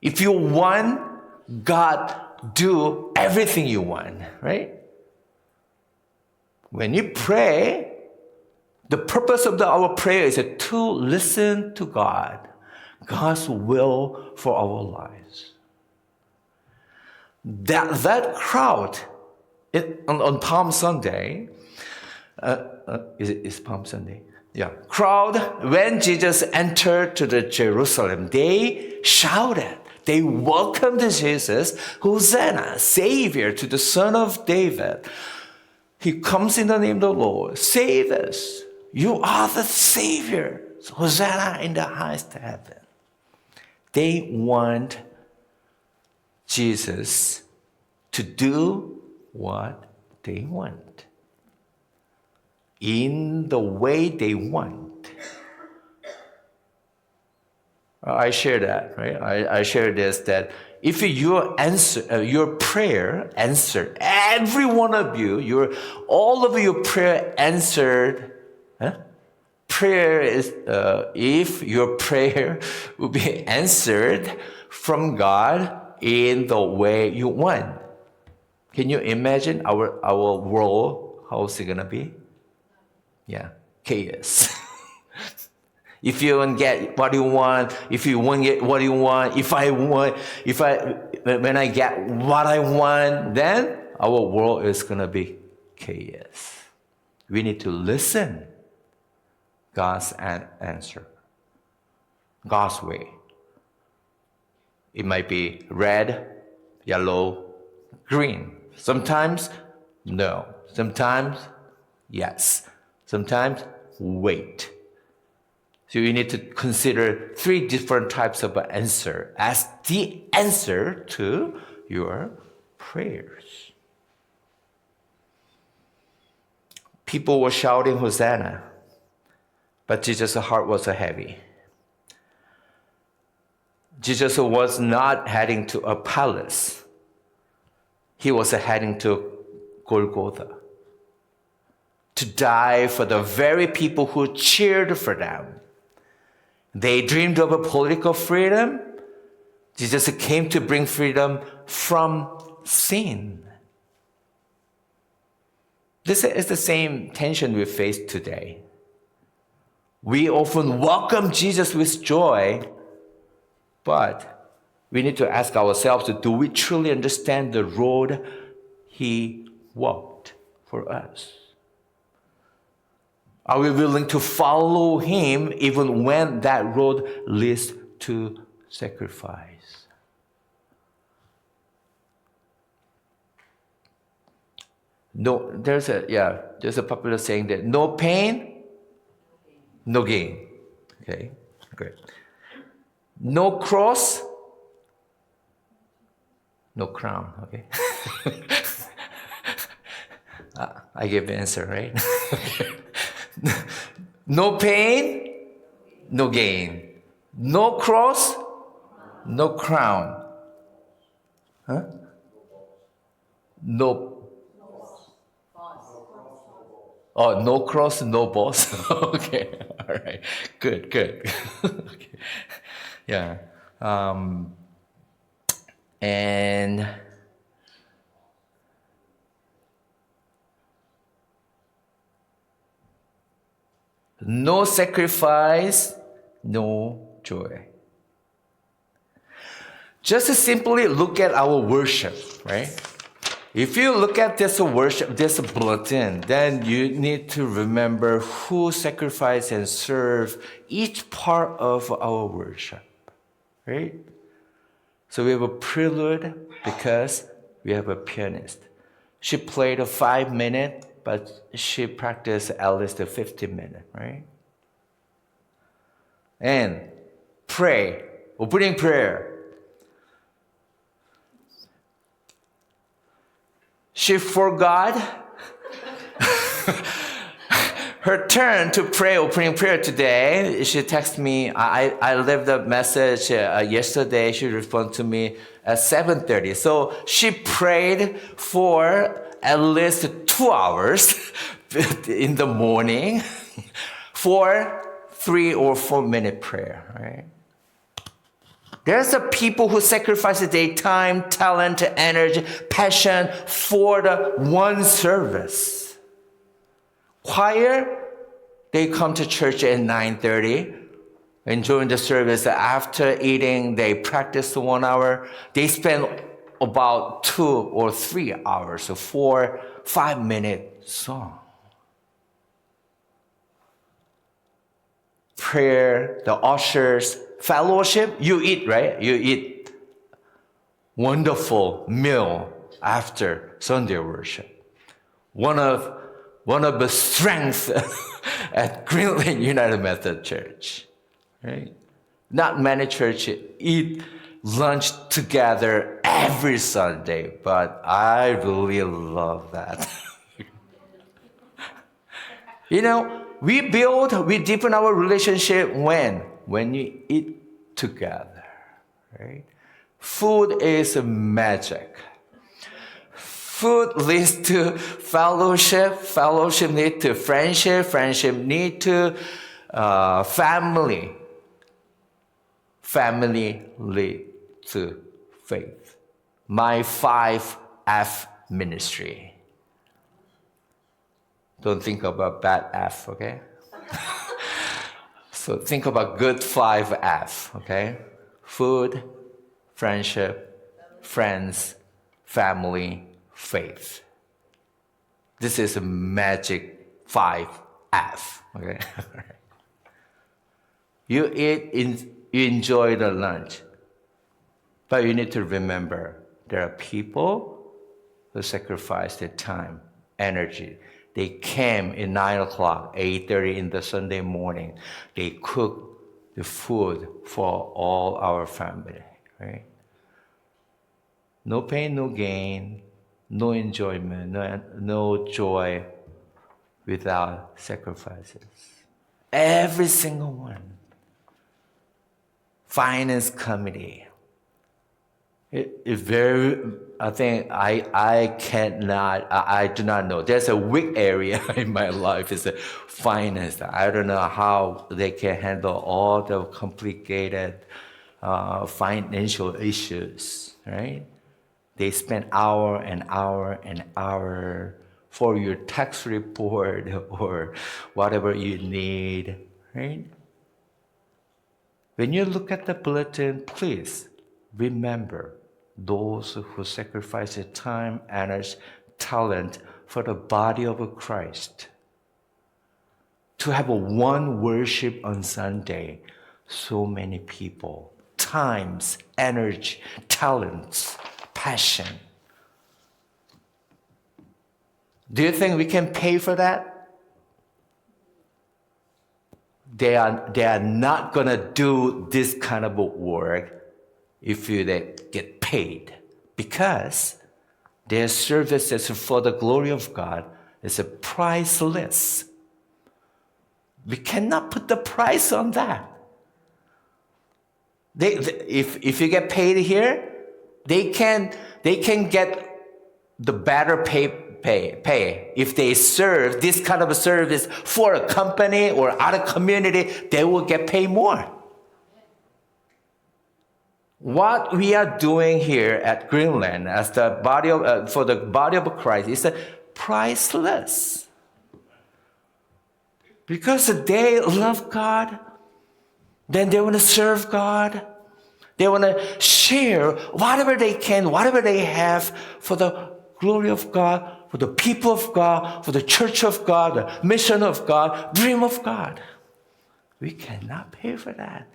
If you want God, do everything you want, right? When you pray, the purpose of our prayer is to listen to God, God's will for our lives. That crowd on Palm Sunday, is Palm Sunday? Yeah. Crowd, when Jesus entered to the Jerusalem, they shouted. They welcomed Jesus, Hosanna, Savior to the Son of David. He comes in the name of the Lord. Save us. You are the Savior. Hosanna in the highest heaven. They want Jesus to do what they want. In the way they want. I share that, right? I share this, that if your prayer answered, every one of you, all of your prayer answered, prayer is, if your prayer will be answered from God in the way you want. Can you imagine our world, how is it going to be? Yeah, chaos. If you don't get what you want, if you won't get what you want, when I get what I want, then our world is going to be chaos. We need to listen God's answer, God's way. It might be red, yellow, green. Sometimes, no. Sometimes, yes. Sometimes, wait. So you need to consider 3 different types of answer as the answer to your prayers. People were shouting Hosanna, but Jesus' heart was heavy. Jesus was not heading to a palace. He was heading to Golgotha to die for the very people who cheered for them. They dreamed of a political freedom. Jesus came to bring freedom from sin. This is the same tension we face today. We often welcome Jesus with joy, but we need to ask ourselves, do we truly understand the road he walked for us? Are we willing to follow him even when that road leads to sacrifice? No, there's a popular saying that no pain, no gain. Okay, great. No cross, no crown. Okay. I gave the answer, right? No pain, no gain. No cross, no crown. Huh? No. Oh, no cross, no boss. Okay, all right, good. Okay. Yeah, and no sacrifice, no joy. Just simply look at our worship, right? If you look at this worship, this bulletin, then you need to remember who sacrificed and served each part of our worship, right? So we have a prelude because we have a pianist. She played a 5-minute, but she practiced at least a 50-minute, right? And pray, opening prayer. She forgot her turn to pray opening prayer today. She texted me. I left a message yesterday. She responded to me at 7:30. So she prayed for at least 2 hours in the morning for 3 or 4 minute prayer, right? There's a people who sacrifice their time, talent, energy, passion for the one service. Choir, they come to church at 9:30 and join the service. After eating, they practice 1 hour. They spend about 2 or 3 hours for 5-minute song. Prayer, the ushers, fellowship, you eat, right? You eat wonderful meal after Sunday worship. One of the strengths at Greenland United Methodist Church, right? Not many churches eat lunch together every Sunday, but I really love that. You know, we deepen our relationship when you eat together, right? Food is magic. Food leads to fellowship. Fellowship leads to friendship. Friendship leads to family. Family leads to faith. My 5F ministry. Don't think about bad F, okay? So think about good 5F, okay? Food, friendship, friends, family, faith. This is a magic 5F, okay? You eat, you enjoy the lunch, but you need to remember there are people who sacrifice their time, energy. They came at 9 o'clock, 8:30 in the Sunday morning. They cook the food for all our family, right? No pain, no gain, no enjoyment, no joy without sacrifices. Every single one. Finance committee. I think I do not know. There's a weak area in my life is finance. I don't know how they can handle all the complicated financial issues, right? They spend hour and hour and hour for your tax report or whatever you need, right? When you look at the bulletin, please remember those who sacrifice their time, energy, talent for the body of Christ. To have a one worship on Sunday, so many people, times, energy, talents, passion. Do you think we can pay for that? They are not gonna do this kind of work if they get paid, because their services for the glory of God is priceless. We cannot put the price on that. If you get paid here, they can get the better pay if they serve this kind of a service for a company or other community. They will get paid more. What we are doing here at Greenland as the body of for the body of Christ is priceless, because they love God. Then they want to serve God. They want to share whatever they can, whatever they have for the glory of God, for the people of God, for the church of God, the mission of God, dream of God. We cannot pay for that.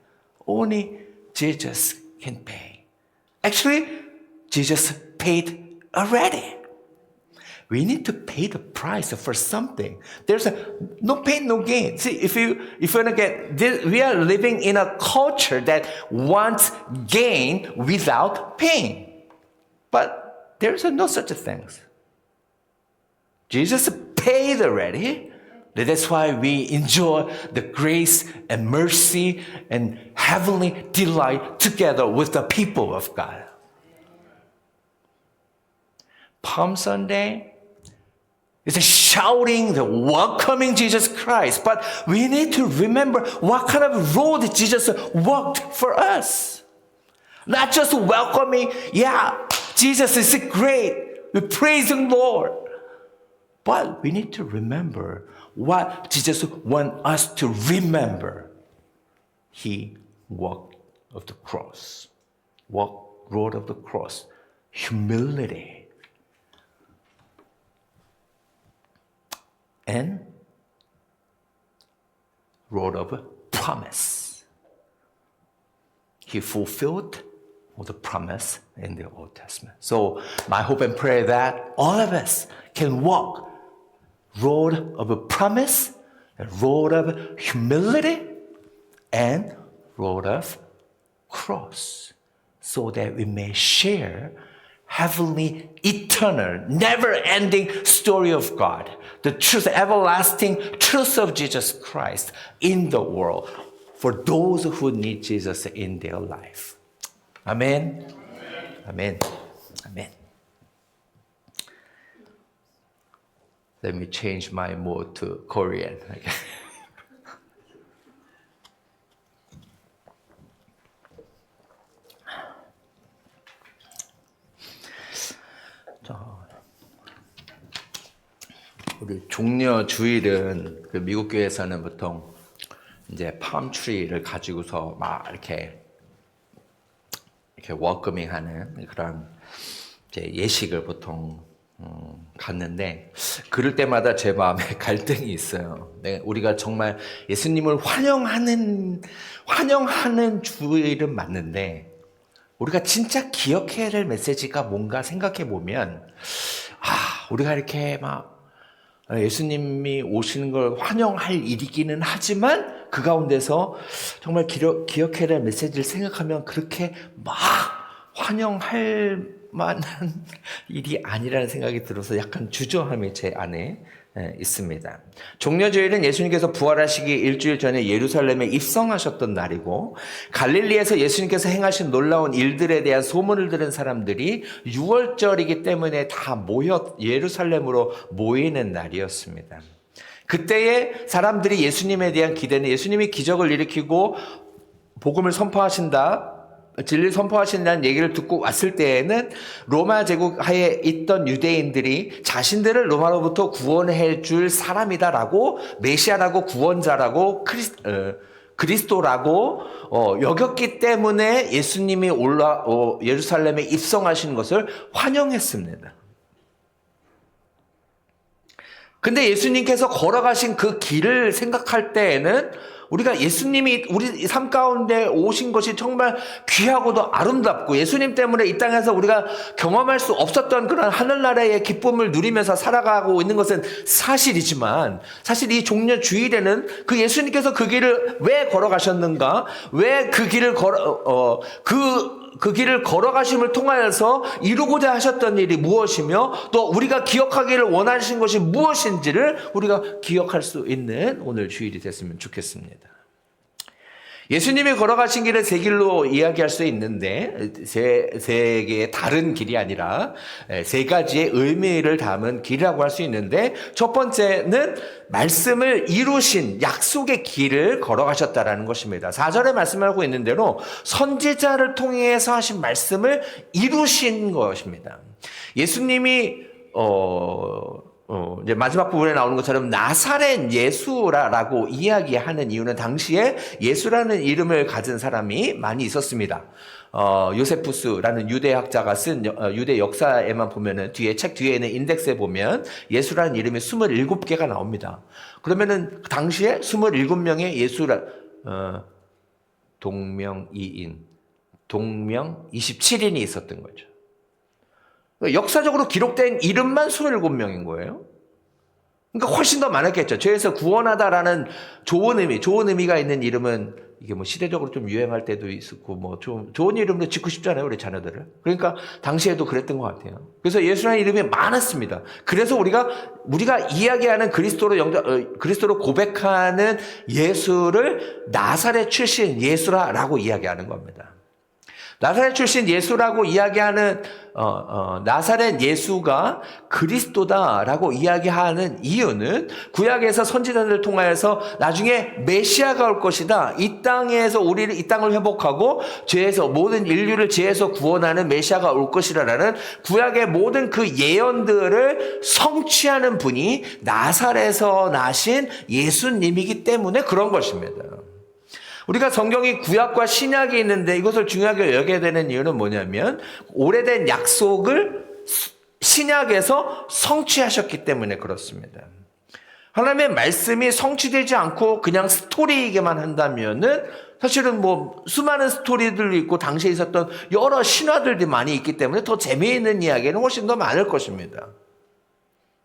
Only Jesus can pay. Actually, Jesus paid already. We need to pay the price for something. There's no pain, no gain. See, if you want to get this, we are living in a culture that wants gain without pain. But there's no such a thing. Jesus paid already. That's why we enjoy the grace and mercy and heavenly delight together with the people of God. Palm Sunday is shouting, the welcoming Jesus Christ. But we need to remember what kind of road Jesus walked for us. Not just welcoming, yeah, Jesus is great. We praise the Lord. But we need to remember what Jesus wants us to remember. He walked of the cross. Walked road of the cross. Humility. And road of promise. He fulfilled all the promise in the Old Testament. So my hope and prayer that all of us can walk road of a promise, a road of humility, and road of cross, so that we may share heavenly, eternal, never-ending story of God, the truth, everlasting truth of Jesus Christ in the world for those who need Jesus in their life. Amen. Amen. Amen. Let me change my mode to Korean. 우리 종려 주일은 그 미국 교회에서는 보통 이제 팜트리를 가지고서 막 이렇게 웰커밍하는 그런 이제 예식을 보통 갔는데, 그럴 때마다 제 마음에 갈등이 있어요. 우리가 정말 예수님을 환영하는 주일은 맞는데, 우리가 진짜 기억해야 될 메시지가 뭔가 생각해 보면, 우리가 이렇게 막 예수님이 오시는 걸 환영할 일이기는 하지만 그 가운데서 정말 기억해야 될 메시지를 생각하면 그렇게 막 환영할 만한 일이 아니라는 생각이 들어서 약간 주저함이 제 안에 있습니다. 종려주일은 예수님께서 부활하시기 일주일 전에 예루살렘에 입성하셨던 날이고, 갈릴리에서 예수님께서 행하신 놀라운 일들에 대한 소문을 들은 사람들이 6월절이기 때문에 다 예루살렘으로 모이는 날이었습니다. 그때에 사람들이 예수님에 대한 기대는, 예수님이 기적을 일으키고 복음을 선포하신다, 진리를 선포하신다는 얘기를 듣고 왔을 때에는 로마 제국 하에 있던 유대인들이 자신들을 로마로부터 구원해 줄 사람이다라고, 메시아라고, 구원자라고, 그리스도라고 여겼기 때문에 예수님이 예루살렘에 입성하신 것을 환영했습니다. 근데 예수님께서 걸어가신 그 길을 생각할 때에는 우리가 예수님이 우리 삶 가운데 오신 것이 정말 귀하고도 아름답고, 예수님 때문에 이 땅에서 우리가 경험할 수 없었던 그런 하늘나라의 기쁨을 누리면서 살아가고 있는 것은 사실이지만, 사실 이 종려 주일에는 그 예수님께서 그 길을 왜 걸어가셨는가, 왜 그 길을 그 길을 걸어가심을 통하여서 이루고자 하셨던 일이 무엇이며, 또 우리가 기억하기를 원하신 것이 무엇인지를 우리가 기억할 수 있는 오늘 주일이 됐으면 좋겠습니다. 예수님이 걸어가신 길을 세 길로 이야기할 수 있는데, 세 개의 다른 길이 아니라 세 가지의 의미를 담은 길이라고 할 수 있는데, 첫 번째는 말씀을 이루신 약속의 길을 걸어가셨다라는 것입니다. 4절에 말씀하고 있는 대로 선지자를 통해서 하신 말씀을 이루신 것입니다. 예수님이 이제 마지막 부분에 나오는 것처럼 나사렛 예수라고 이야기하는 이유는 당시에 예수라는 이름을 가진 사람이 많이 있었습니다. 요세푸스라는 유대학자가 쓴 유대 역사에만 보면은 책 뒤에 있는 인덱스에 보면 예수라는 이름이 27개가 나옵니다. 그러면은 당시에 27명의 동명이인, 동명 27인이 있었던 거죠. 역사적으로 기록된 이름만 27명인 거예요. 그러니까 훨씬 더 많았겠죠. 죄에서 구원하다라는 좋은 의미가 있는 이름은 이게 뭐 시대적으로 좀 유행할 때도 있었고 뭐 좀 좋은 이름도 짓고 싶잖아요, 우리 자녀들을. 그러니까 당시에도 그랬던 것 같아요. 그래서 예수라는 이름이 많았습니다. 그래서 우리가 이야기하는 그리스도로 고백하는 예수를 나사렛 출신 예수라고 이야기하는 겁니다. 나사렛 출신 예수라고 이야기하는 나사렛 예수가 그리스도다라고 이야기하는 이유는 구약에서 선지자들을 통하여서 나중에 메시아가 올 것이다. 이 땅에서 이 땅을 회복하고 모든 인류를 죄에서 구원하는 메시아가 올 것이라라는 구약의 모든 그 예언들을 성취하는 분이 나사렛에서 나신 예수님이기 때문에 그런 것입니다. 우리가 성경이 구약과 신약이 있는데 이것을 중요하게 여겨야 되는 이유는 뭐냐면 오래된 약속을 신약에서 성취하셨기 때문에 그렇습니다. 하나님의 말씀이 성취되지 않고 그냥 스토리이게만 한다면은 사실은 뭐 수많은 스토리들도 있고 당시에 있었던 여러 신화들이 많이 있기 때문에 더 재미있는 이야기는 훨씬 더 많을 것입니다.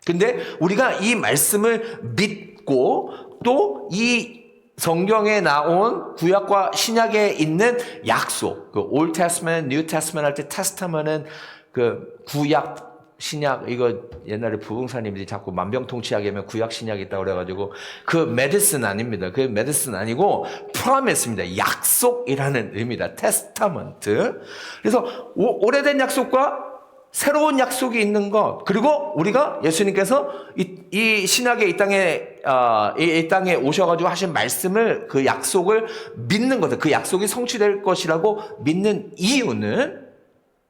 근데 우리가 이 말씀을 믿고 또 이 성경에 나온 구약과 신약에 있는 약속, 그 Old Testament, New Testament 할 때 테스타먼은 그 구약, 신약, 이거 옛날에 부흥사님들이 자꾸 만병통치약에 하면 구약, 신약이 있다고 그래가지고 그 메디슨 아닙니다. 그 메디슨 아니고 promise입니다. 약속이라는 의미다. 테스타먼트. 그래서 오래된 약속과 새로운 약속이 있는 것, 그리고 우리가 예수님께서 이 신약의 이 땅에 오셔가지고 하신 말씀을 그 약속을 믿는 것들, 그 약속이 성취될 것이라고 믿는 이유는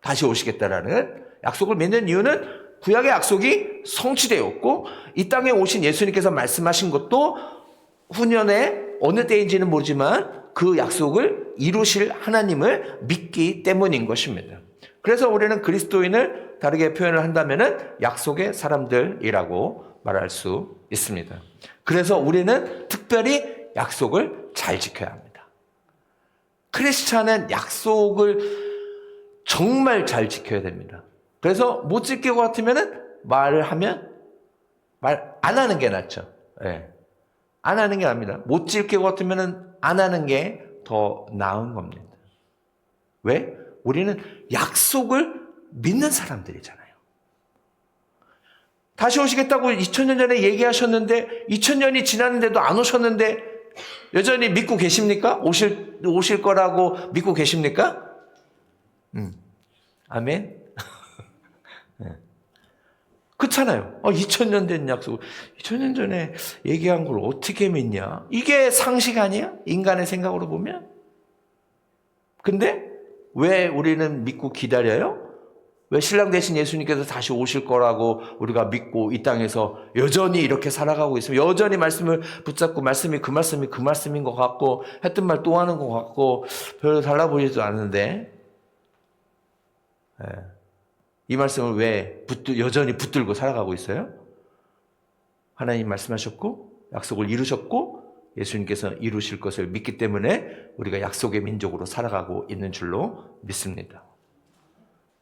다시 오시겠다라는 약속을 믿는 이유는 구약의 약속이 성취되었고 이 땅에 오신 예수님께서 말씀하신 것도 후년에 어느 때인지는 모르지만 그 약속을 이루실 하나님을 믿기 때문인 것입니다. 그래서 우리는 그리스도인을 다르게 표현을 한다면은 약속의 사람들이라고 말할 수 있습니다. 그래서 우리는 특별히 약속을 잘 지켜야 합니다. 크리스찬은 약속을 정말 잘 지켜야 됩니다. 그래서 못 지킬 것 같으면은 말 안 하는 게 낫죠. 네. 안 하는 게 납니다. 못 지킬 것 같으면은 안 하는 게 더 나은 겁니다. 왜? 우리는 약속을 믿는 사람들이잖아요. 다시 오시겠다고 2000년 전에 얘기하셨는데 2000년이 지났는데도 안 오셨는데 여전히 믿고 계십니까? 오실 거라고 믿고 계십니까? 아멘. 네. 그렇잖아요. 2000년 된 약속, 2000년 전에 얘기한 걸 어떻게 믿냐? 이게 상식 아니야? 인간의 생각으로 보면? 근데 왜 우리는 믿고 기다려요? 왜 신랑 대신 예수님께서 다시 오실 거라고 우리가 믿고 이 땅에서 여전히 이렇게 살아가고 있으면 여전히 말씀을 붙잡고 말씀이 그 말씀인 것 같고 했던 말 또 하는 것 같고 별로 달라 보이지도 않는데 이 말씀을 왜 여전히 붙들고 살아가고 있어요? 하나님 말씀하셨고 약속을 이루셨고 예수님께서 이루실 것을 믿기 때문에 우리가 약속의 민족으로 살아가고 있는 줄로 믿습니다.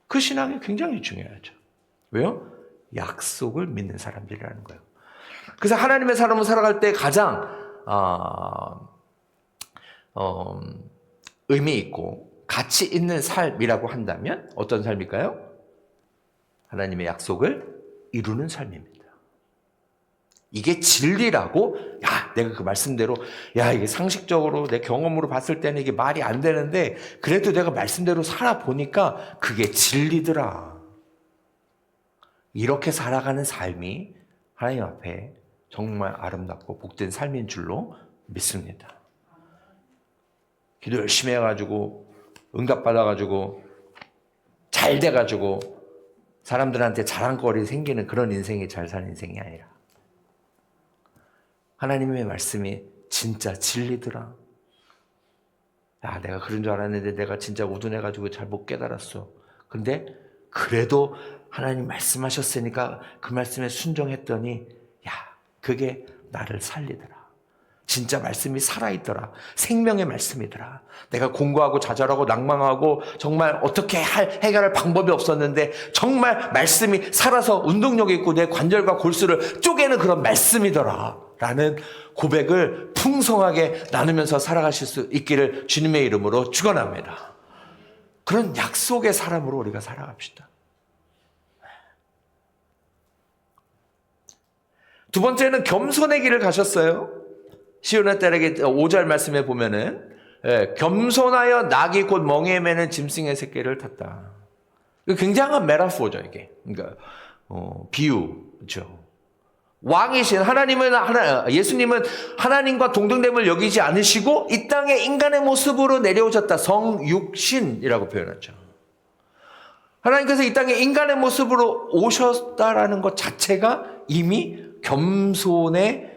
그 신앙이 굉장히 중요하죠. 왜요? 약속을 믿는 사람들이라는 거예요. 그래서 하나님의 사람으로 살아갈 때 가장 의미 있고 가치 있는 삶이라고 한다면 어떤 삶일까요? 하나님의 약속을 이루는 삶입니다. 이게 진리라고, 내가 그 말씀대로, 이게 상식적으로 내 경험으로 봤을 때는 이게 말이 안 되는데, 그래도 내가 말씀대로 살아보니까 그게 진리더라. 이렇게 살아가는 삶이 하나님 앞에 정말 아름답고 복된 삶인 줄로 믿습니다. 기도 열심히 해가지고, 응답받아가지고, 잘 돼가지고, 사람들한테 자랑거리 생기는 그런 인생이 잘 사는 인생이 아니라 하나님의 말씀이 진짜 진리더라. 야, 내가 그런 줄 알았는데 내가 진짜 우둔해가지고 잘 못 깨달았어. 근데 그래도 하나님 말씀하셨으니까 그 말씀에 순종했더니 야, 그게 나를 살리더라. 진짜 말씀이 살아있더라. 생명의 말씀이더라. 내가 공부하고 자잘하고 낭망하고 정말 어떻게 해결할 방법이 없었는데 정말 말씀이 살아서 운동력이 있고 내 관절과 골수를 쪼개는 그런 말씀이더라. 라는 고백을 풍성하게 나누면서 살아가실 수 있기를 주님의 이름으로 축원합니다. 그런 약속의 사람으로 우리가 살아갑시다. 두 번째는 겸손의 길을 가셨어요. 시온의 딸에게 5절 말씀에 보면은 겸손하여 낙이 곧 멍에에 매는 짐승의 새끼를 탔다. 굉장한 메타포죠 이게. 그러니까 비유죠. 왕이신 예수님은 하나님과 동등됨을 여기지 않으시고 이 땅에 인간의 모습으로 내려오셨다. 성육신이라고 표현하죠. 하나님께서 이 땅에 인간의 모습으로 오셨다라는 것 자체가 이미 겸손의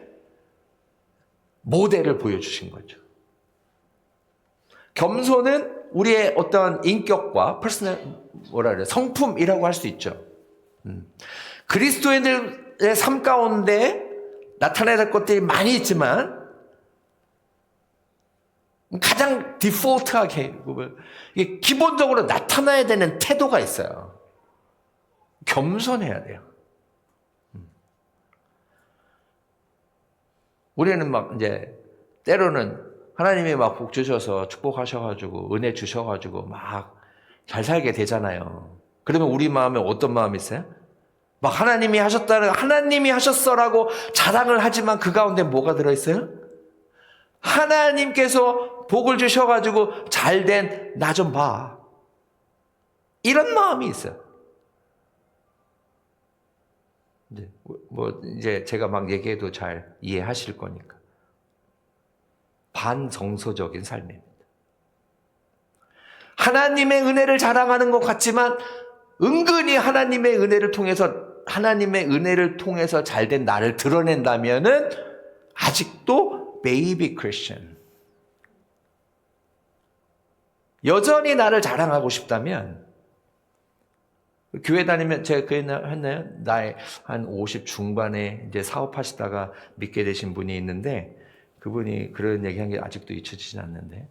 모델을 보여주신 거죠. 겸손은 우리의 어떤 인격과 성품이라고 할 수 있죠. 그리스도인들의 삶 가운데 나타나야 될 것들이 많이 있지만 가장 디폴트하게 이게 기본적으로 나타나야 되는 태도가 있어요. 겸손해야 돼요. 우리는 막 이제 때로는 하나님이 막 복 주셔서 축복하셔가지고 은혜 주셔가지고 막 잘 살게 되잖아요. 그러면 우리 마음에 어떤 마음이 있어요? 막 하나님이 하셨어라고 자랑을 하지만 그 가운데 뭐가 들어있어요? 하나님께서 복을 주셔가지고 잘된 나 좀 봐. 이런 마음이 있어요. 이제 제가 막 얘기해도 잘 이해하실 거니까. 반정서적인 삶입니다. 하나님의 은혜를 자랑하는 것 같지만 은근히 하나님의 은혜를 통해서 잘된 나를 드러낸다면은 아직도 베이비 크리스천. 여전히 나를 자랑하고 싶다면 교회 다니면 제가 그 옛날 했나요? 나이 한 50 중반에 이제 사업하시다가 믿게 되신 분이 있는데 그분이 그런 얘기 한 게 아직도 잊혀지진 않는데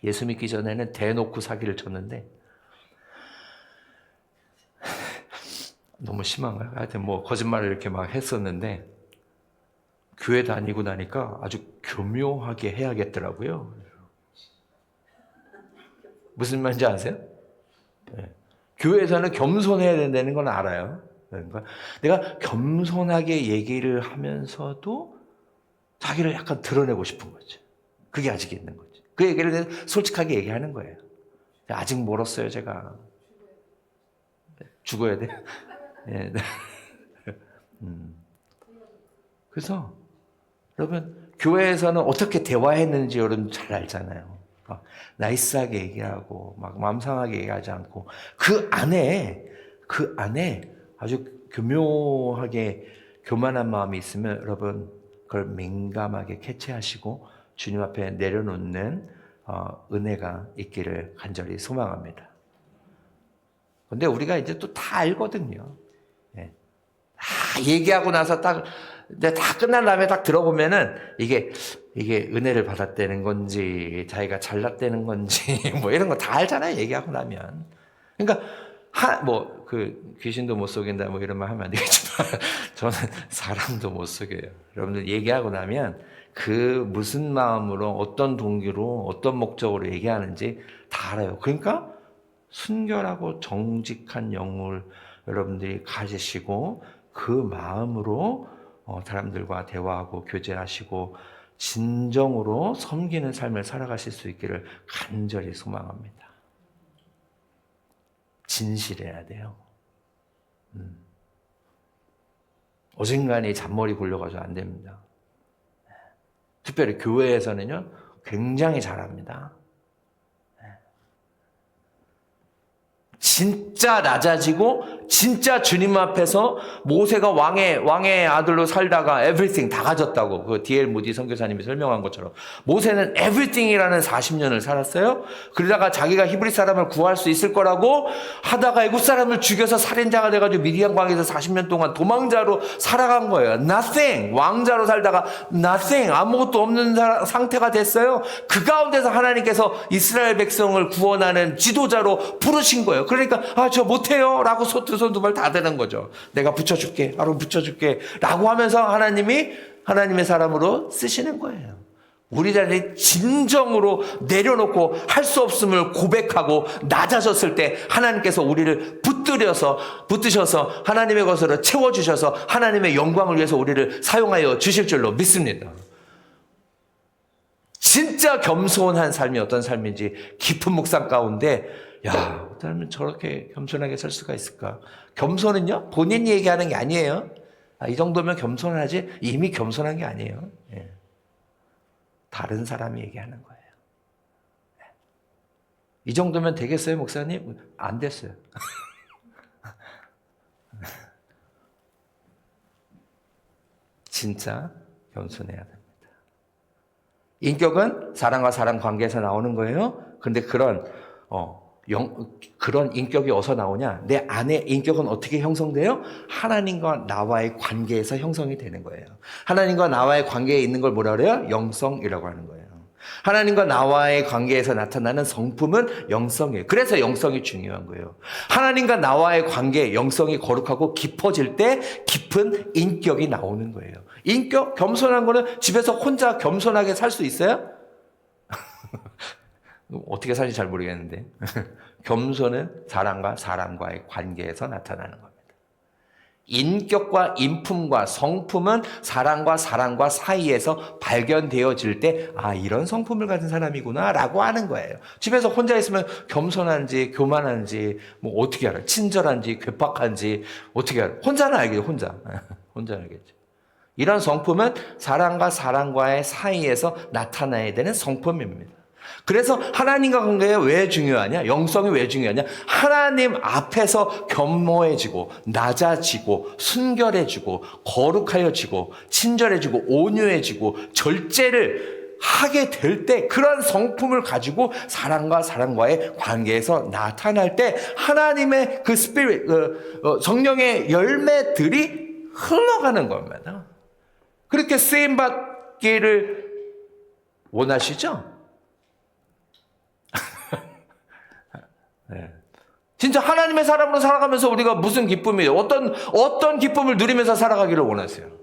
예수 믿기 전에는 대놓고 사기를 쳤는데 너무 심한가요? 하여튼 뭐 거짓말을 이렇게 막 했었는데 교회 다니고 나니까 아주 교묘하게 해야겠더라고요. 무슨 말인지 아세요? 네. 교회에서는 겸손해야 된다는 건 알아요. 그러니까 내가 겸손하게 얘기를 하면서도 자기를 약간 드러내고 싶은 거죠. 그게 아직 있는 거죠. 그 얘기를 솔직하게 얘기하는 거예요. 아직 멀었어요, 제가. 죽어야 돼. 네. 그래서 여러분 교회에서는 어떻게 대화했는지 여러분 잘 알잖아요. 나이스하게 얘기하고 막 마음 상하게 얘기하지 않고 그 안에 아주 교묘하게 교만한 마음이 있으면 여러분 그걸 민감하게 캐치하시고 주님 앞에 내려놓는 은혜가 있기를 간절히 소망합니다. 근데 우리가 이제 또 다 알거든요. 네. 다 얘기하고 나서 다 끝난 다음에 딱 들어보면은 이게 은혜를 받았다는 건지 자기가 잘났다는 건지 뭐 이런 거 다 알잖아요. 얘기하고 나면. 그러니까 귀신도 못 속인다 뭐 이런 말 하면 안 되겠지만 저는 사람도 못 속여요. 여러분들 얘기하고 나면 그 무슨 마음으로 어떤 동기로 어떤 목적으로 얘기하는지 다 알아요. 그러니까 순결하고 정직한 영을 여러분들이 가지시고 그 마음으로 사람들과 대화하고 교제하시고 진정으로 섬기는 삶을 살아가실 수 있기를 간절히 소망합니다. 진실해야 돼요. 어중간히 잔머리 굴려가지고 안 됩니다. 특별히 교회에서는요 굉장히 잘합니다. 진짜 낮아지고 진짜 주님 앞에서 모세가 왕의 아들로 살다가 everything 다 가졌다고 그 D.L. 무디 선교사님이 설명한 것처럼 모세는 everything이라는 40년을 살았어요. 그러다가 자기가 히브리 사람을 구할 수 있을 거라고 하다가 애굽 사람을 죽여서 살인자가 돼가지고 미디안 광에서 40년 동안 도망자로 살아간 거예요. Nothing. 왕자로 살다가 nothing. 아무것도 없는 상태가 됐어요. 그 가운데서 하나님께서 이스라엘 백성을 구원하는 지도자로 부르신 거예요. 그러니까 저 못해요 라고 두 손 두 발 다 되는 거죠. 내가 붙여줄게, 바로 붙여줄게 라고 하면서 하나님이 하나님의 사람으로 쓰시는 거예요. 우리들이 진정으로 내려놓고 할 수 없음을 고백하고 낮아졌을 때 하나님께서 우리를 붙드셔서 하나님의 것으로 채워주셔서 하나님의 영광을 위해서 우리를 사용하여 주실 줄로 믿습니다. 진짜 겸손한 삶이 어떤 삶인지 깊은 묵상 가운데 어쩌면 저렇게 겸손하게 살 수가 있을까? 겸손은요, 본인이 얘기하는 게 아니에요. 이 정도면 겸손하지, 이미 겸손한 게 아니에요. 예. 다른 사람이 얘기하는 거예요. 이 정도면 되겠어요, 목사님? 안 됐어요. 진짜 겸손해야 됩니다. 인격은 사람과 사람 관계에서 나오는 거예요. 근데 그런 인격이 어디서 나오냐? 내 안에 인격은 어떻게 형성돼요? 하나님과 나와의 관계에서 형성이 되는 거예요. 하나님과 나와의 관계에 있는 걸 뭐라 그래요? 영성이라고 하는 거예요. 하나님과 나와의 관계에서 나타나는 성품은 영성이에요. 그래서 영성이 중요한 거예요. 하나님과 나와의 관계, 영성이 거룩하고 깊어질 때 깊은 인격이 나오는 거예요. 인격, 겸손한 거는 집에서 혼자 겸손하게 살 수 있어요? 어떻게 사는지 잘 모르겠는데 겸손은 사람과 사람과의 관계에서 나타나는 겁니다. 인격과 인품과 성품은 사람과 사람과 사이에서 발견되어질 때 이런 성품을 가진 사람이구나 라고 하는 거예요. 집에서 혼자 있으면 겸손한지 교만한지 뭐 어떻게 알아요? 친절한지 괴팍한지 어떻게 알아요? 혼자는 알겠죠. 혼자 알겠죠. 이런 성품은 사람과 사람과의 사이에서 나타나야 되는 성품입니다. 그래서 하나님과 관계가 왜 중요하냐? 영성이 왜 중요하냐? 하나님 앞에서 겸허해지고 낮아지고 순결해지고 거룩하여지고 친절해지고 온유해지고 절제를 하게 될 때 그런 성품을 가지고 사람과 사람과의 관계에서 나타날 때 하나님의 그 스피릿, 성령의 열매들이 흘러가는 겁니다. 그렇게 쓰임받기를 원하시죠? 네. 진짜 하나님의 사람으로 살아가면서 우리가 무슨 기쁨이에요? 어떤 기쁨을 누리면서 살아가기를 원하세요?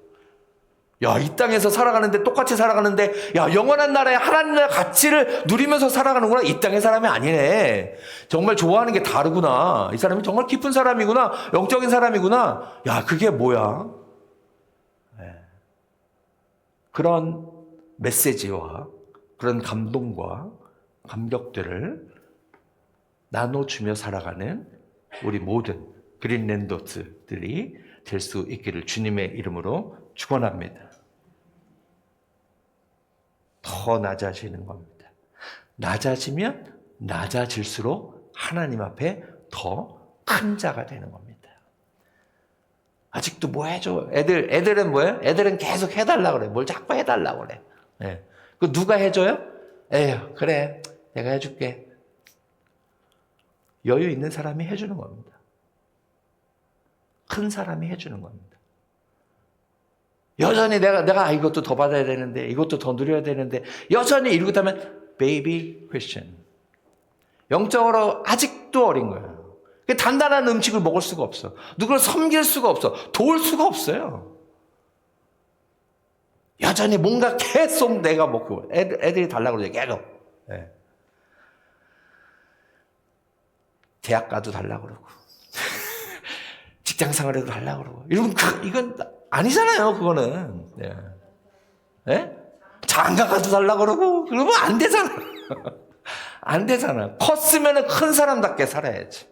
이 땅에서 살아가는데 똑같이 살아가는데 영원한 나라의 하나님의 가치를 누리면서 살아가는구나. 이 땅의 사람이 아니네. 정말 좋아하는 게 다르구나. 이 사람이 정말 깊은 사람이구나. 영적인 사람이구나. 그게 뭐야? 네. 그런 메시지와 그런 감동과 감격들을 나눠주며 살아가는 우리 모든 그린랜더스들이 될 수 있기를 주님의 이름으로 축원합니다. 더 낮아지는 겁니다. 낮아지면 낮아질수록 하나님 앞에 더 큰 자가 되는 겁니다. 아직도 뭐 해줘? 애들은 뭐예요? 애들은 계속 해달라고 그래. 뭘 자꾸 해달라고 그래. 네. 그 누가 해줘요? 그래. 내가 해줄게. 여유 있는 사람이 해주는 겁니다. 큰 사람이 해주는 겁니다. 여전히 내가 이것도 더 받아야 되는데 이것도 더 누려야 되는데 여전히 이러고 있다면 베이비 크리스천. 영적으로 아직도 어린 거예요. 단단한 음식을 먹을 수가 없어. 누구를 섬길 수가 없어. 도울 수가 없어요. 여전히 뭔가 계속 내가 먹고 애들이 달라고 그러죠. 계속. 네. 대학 가도 달라고 그러고 직장 생활에도 달라고 그러고 이건 아니잖아요. 그거는 네? 장가 가도 달라고 그러고 그러면 안 되잖아. 안 되잖아. 컸으면 큰 사람답게 살아야지.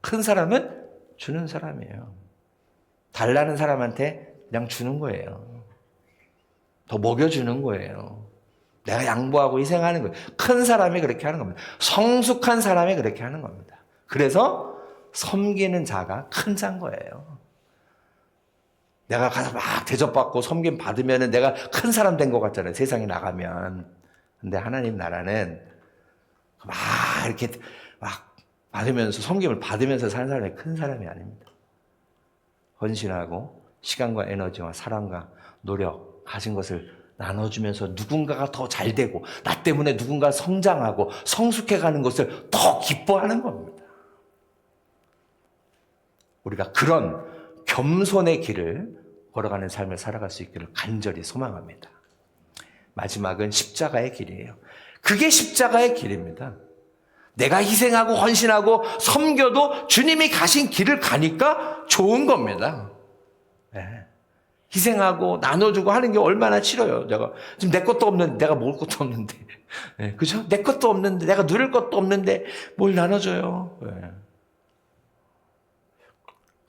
큰 사람은 주는 사람이에요. 달라는 사람한테 그냥 주는 거예요. 더 먹여주는 거예요. 내가 양보하고 희생하는 거예요. 큰 사람이 그렇게 하는 겁니다. 성숙한 사람이 그렇게 하는 겁니다. 그래서 섬기는 자가 큰 자인 거예요. 내가 가서 막 대접받고 섬김 받으면 내가 큰 사람 된 것 같잖아요. 세상에 나가면. 근데 하나님 나라는 막 이렇게 막 받으면서 섬김을 받으면서 사는 사람이 큰 사람이 아닙니다. 헌신하고 시간과 에너지와 사랑과 노력 가진 것을 나눠주면서 누군가가 더 잘 되고 나 때문에 누군가 성장하고 성숙해가는 것을 더 기뻐하는 겁니다. 우리가 그런 겸손의 길을 걸어가는 삶을 살아갈 수 있기를 간절히 소망합니다. 마지막은 십자가의 길이에요. 그게 십자가의 길입니다. 내가 희생하고 헌신하고 섬겨도 주님이 가신 길을 가니까 좋은 겁니다. 네. 희생하고 나눠주고 하는 게 얼마나 싫어요. 내가 지금 내 것도 없는데, 내가 먹을 것도 없는데, 네. 그죠? 내 것도 없는데, 내가 누릴 것도 없는데 뭘 나눠줘요. 네.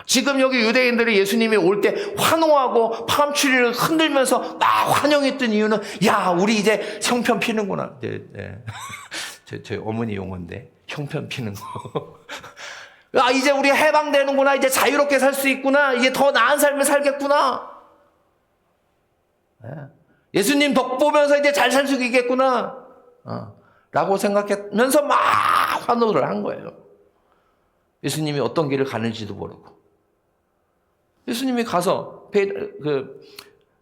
지금 여기 유대인들이 예수님이 올 때 환호하고 파음추리를 흔들면서 막 환영했던 이유는 야 우리 이제 형편 피는구나. 네. 제 어머니 용어인데 형편 피는 거. 야 이제 우리 해방되는구나. 이제 자유롭게 살 수 있구나. 이제 더 나은 삶을 살겠구나. 네. 예수님 덕 보면서 이제 잘 살 수 있겠구나. 라고 생각하면서 막 환호를 한 거예요. 예수님이 어떤 길을 가는지도 모르고. 예수님이 가서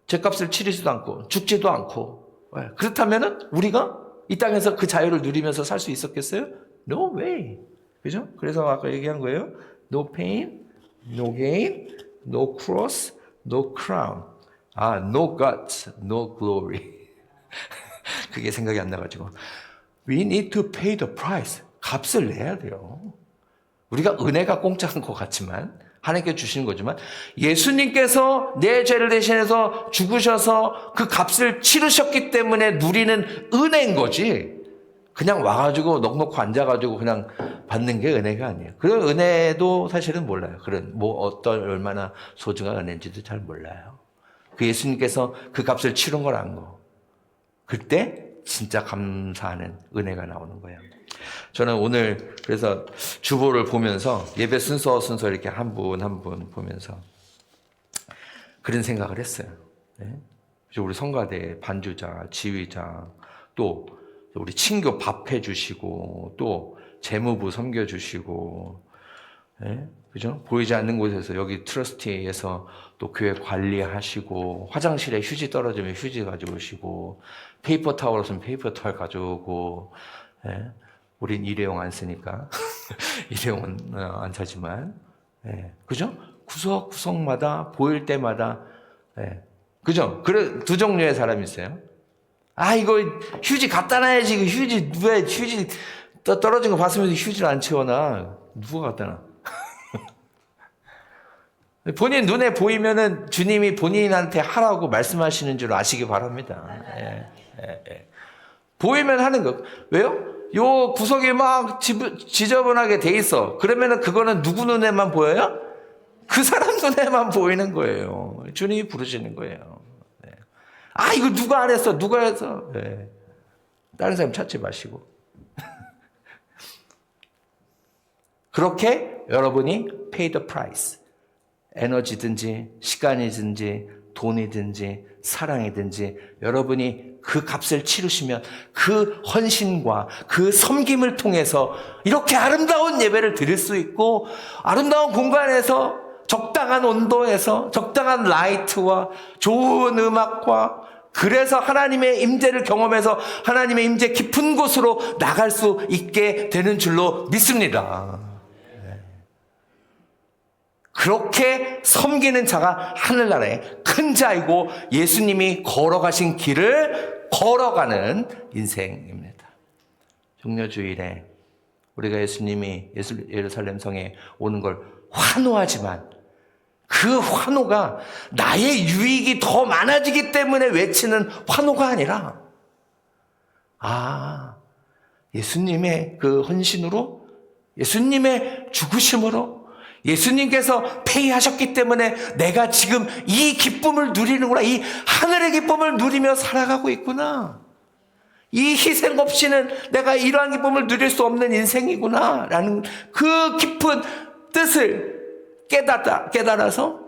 죗값을 치르지도 않고 죽지도 않고 그렇다면은 우리가 이 땅에서 그 자유를 누리면서 살 수 있었겠어요? No way. 그죠? 그래서 아까 얘기한 거예요. No pain, no gain, no cross, no crown. No guts, no glory. 그게 생각이 안 나가지고. We need to pay the price. 값을 내야 돼요. 우리가 은혜가 공짜인 것 같지만 하나님께 주시는 거지만 예수님께서 내 죄를 대신해서 죽으셔서 그 값을 치르셨기 때문에 누리는 은혜인 거지. 그냥 와가지고 넉넉히 앉아가지고 그냥 받는 게 은혜가 아니에요. 그런 은혜도 사실은 몰라요. 그런 얼마나 소중한 은혜인지도 잘 몰라요. 그 예수님께서 그 값을 치른 걸 안 거. 그때 진짜 감사하는 은혜가 나오는 거예요. 저는 오늘 그래서 주보를 보면서 예배 순서 이렇게 한 분 한 분 보면서 그런 생각을 했어요. 네? 우리 성가대 반주자, 지휘자, 또 우리 친교 밥 해주시고, 또 재무부 섬겨주시고, 네? 그죠? 보이지 않는 곳에서 여기 트러스티에서 또 교회 관리하시고, 화장실에 휴지 떨어지면 휴지 가져오시고, 페이퍼 타월 없으면 페이퍼 타월 가져오고, 네? 우린 일회용 안 쓰니까 일회용은 안 사지만, 네. 그죠? 구석구석마다 보일 때마다, 네. 그죠? 그래 두 종류의 사람이 있어요. 이거 휴지 갖다 놔야지. 휴지 왜 휴지 떨어진 거 봤으면서 휴지를 안 채워놔? 누가 갖다 놔? 본인 눈에 보이면은 주님이 본인한테 하라고 말씀하시는 줄 아시기 바랍니다. 보이면 하는 거. 왜요? 요 구석이 막 지저분하게 돼 있어. 그러면은 그거는 누구 눈에만 보여요? 그 사람 눈에만 보이는 거예요. 주님이 부르시는 거예요. 네. 이거 누가 안 했어? 누가 했어? 네. 다른 사람 찾지 마시고. 그렇게 여러분이 pay the price. 에너지든지 시간이든지 돈이든지 사랑이든지 여러분이 그 값을 치르시면 그 헌신과 그 섬김을 통해서 이렇게 아름다운 예배를 드릴 수 있고 아름다운 공간에서 적당한 온도에서 적당한 라이트와 좋은 음악과 그래서 하나님의 임재를 경험해서 하나님의 임재 깊은 곳으로 나갈 수 있게 되는 줄로 믿습니다. 그렇게 섬기는 자가 하늘나라의 큰 자이고 예수님이 걸어가신 길을 걸어가는 인생입니다. 종려주일에 우리가 예수님이 예루살렘 성에 오는 걸 환호하지만 그 환호가 나의 유익이 더 많아지기 때문에 외치는 환호가 아니라 예수님의 그 헌신으로 예수님의 죽으심으로 예수님께서 페이하셨기 때문에 내가 지금 이 기쁨을 누리는구나. 이 하늘의 기쁨을 누리며 살아가고 있구나. 이 희생 없이는 내가 이러한 기쁨을 누릴 수 없는 인생이구나 라는 그 깊은 뜻을 깨달아서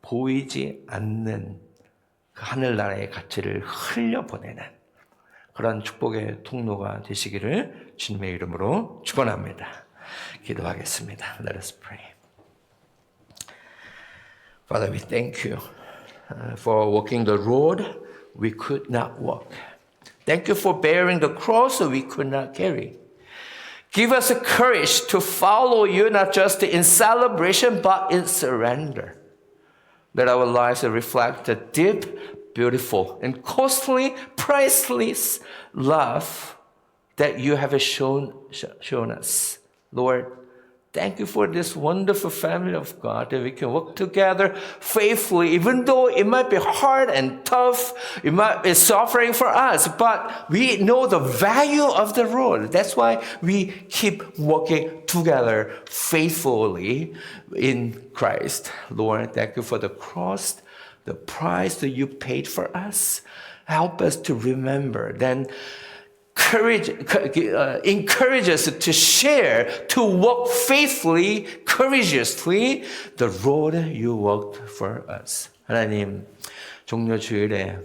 보이지 않는 그 하늘나라의 가치를 흘려보내는 그런 축복의 통로가 되시기를 주님의 이름으로 축원합니다. 기도하겠습니다. Let us pray. Father, we thank you for walking the road we could not walk. Thank you for bearing the cross we could not carry. Give us the courage to follow you not just in celebration but in surrender. Let our lives reflect the deep, beautiful, and costly, priceless love that you have shown us. Lord, thank you for this wonderful family of God that we can work together faithfully, even though it might be hard and tough, it might be suffering for us, but we know the value of the road. That's why we keep working together faithfully in Christ. Lord, thank you for the cross, the price that you paid for us. Help us to remember, then encourage us to share, to walk faithfully, courageously the road you walked for us. 하나님, 종려 주일에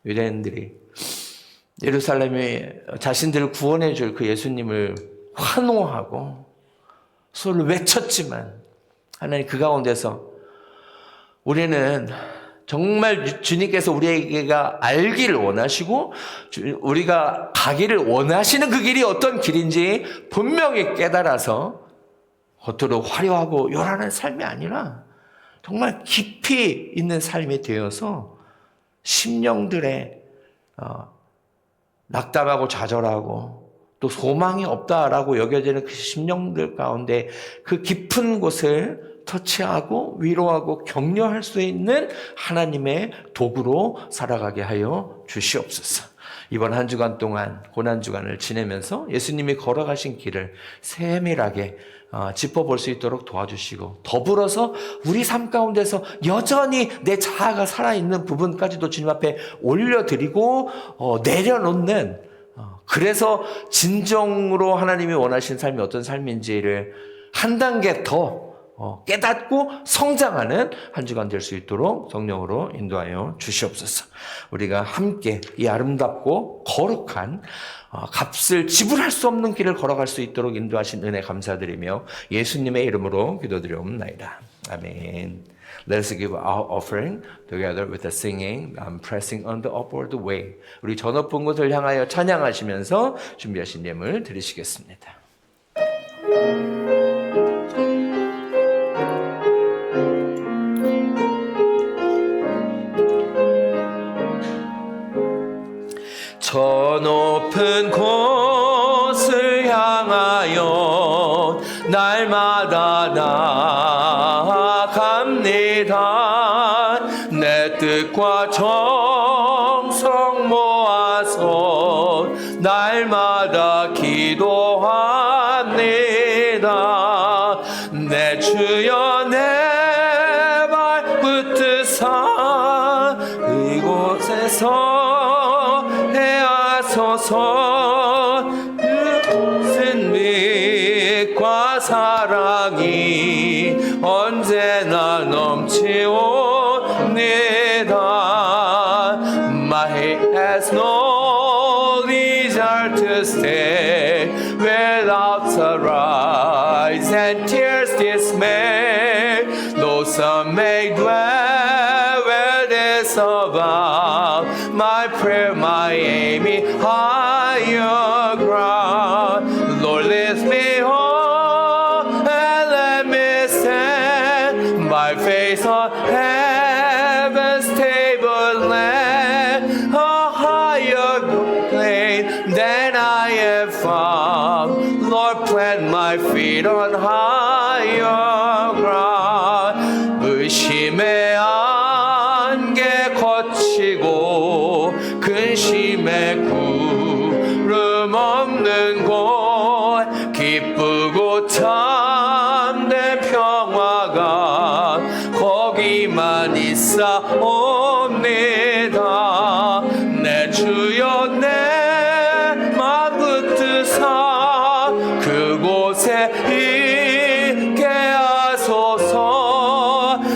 유대인들이 예루살렘에 자신들을 구원해 줄 그 예수님을 환호하고 서로 외쳤지만 하나님 그 가운데서 우리는 정말 주님께서 우리에게가 알기를 원하시고 우리가 가기를 원하시는 그 길이 어떤 길인지 분명히 깨달아서 겉으로 화려하고 요란한 삶이 아니라 정말 깊이 있는 삶이 되어서 심령들의 낙담하고 좌절하고 또 소망이 없다라고 여겨지는 그 심령들 가운데 그 깊은 곳을 터치하고 위로하고 격려할 수 있는 하나님의 도구로 살아가게 하여 주시옵소서. 이번 한 주간 동안 고난주간을 지내면서 예수님이 걸어가신 길을 세밀하게 짚어볼 수 있도록 도와주시고 더불어서 우리 삶 가운데서 여전히 내 자아가 살아있는 부분까지도 주님 앞에 올려드리고 내려놓는 그래서 진정으로 하나님이 원하시는 삶이 어떤 삶인지를 한 단계 더 깨닫고 성장하는 한 주간 될 수 있도록 성령으로 인도하여 주시옵소서. 우리가 함께 이 아름답고 거룩한 값을 지불할 수 없는 길을 걸어갈 수 있도록 인도하신 은혜 감사드리며 예수님의 이름으로 기도드리옵나이다. 아멘. Let us give our offering together with the singing, pressing on the upward way. 우리 저 높은 곳을 향하여 찬양하시면서 준비하신 예물 드리시겠습니다. 저 높은 곳을 향하여 날마다 나아갑니다. 내 뜻과 정성 모아서 날마다 기도합니다. 내 주여 내 발붙드사 이곳에서 무슨 빛과 사랑이 언제나 넘치옵니다. My head has no desire to stay without sunrise and tears dismay. Though some may dwell where there's above, my prayer, my aim is higher ground. Lord, lift me up and let me stand by faith on heaven's tableland, a higher plane than I have found. Lord, plant my feet on higher ground. 의심의 안개 거치고 근심의 구름 없는 곳 기쁘고 참된 평화가 거기만 있사옵니다. 그곳에 있게 하소서.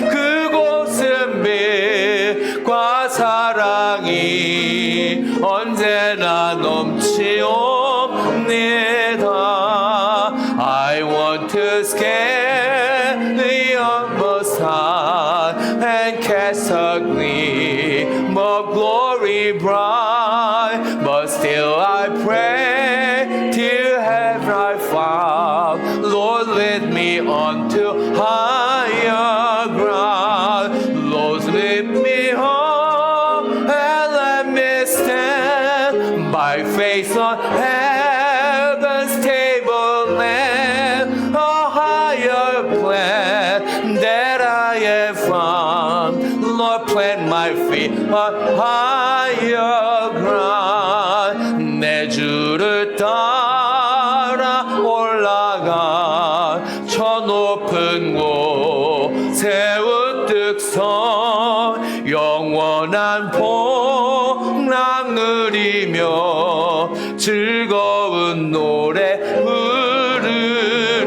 그곳은 빛과 사랑이 언제나 넘치옵니다. I want to scale the utmost high and catch a gleam of glory bright, but still I pray till heaven I found. Lord, lead me unto higher ground. Lord, lift me up and let me stand by faith on heaven's tableland, a higher plan that I have found. Lord, plant my feet on higher ground. 내 주를 따라 올라가 저 높은 곳 세운 득성, 영원한 복락 누리며 즐거운 노래 부르리.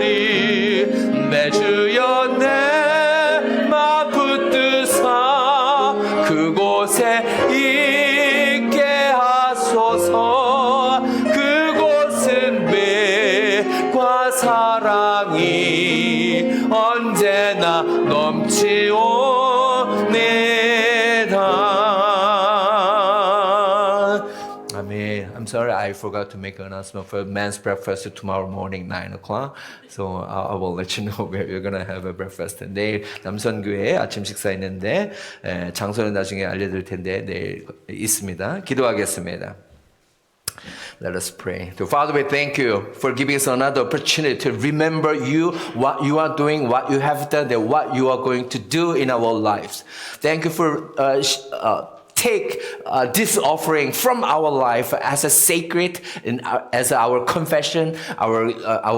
내 주여 내 맘 붙드사 그곳에 있게 하소서. 그곳은 빛과 사랑이 언제나 넘치옵니다. Amen. I'm sorry I forgot to make an announcement for men's breakfast tomorrow morning 9 o'clock. So I will let you know where you're gonna have a breakfast. 내일 남선교회에 아침 식사 있는데 장소는 나중에 알려드릴 텐데 내일 있습니다. 기도하겠습니다. Let us pray. So Father, we thank you for giving us another opportunity to remember you, what you are doing, what you have done, and what you are going to do in our lives. Thank you for take this offering from our life as a sacred and as our confession, our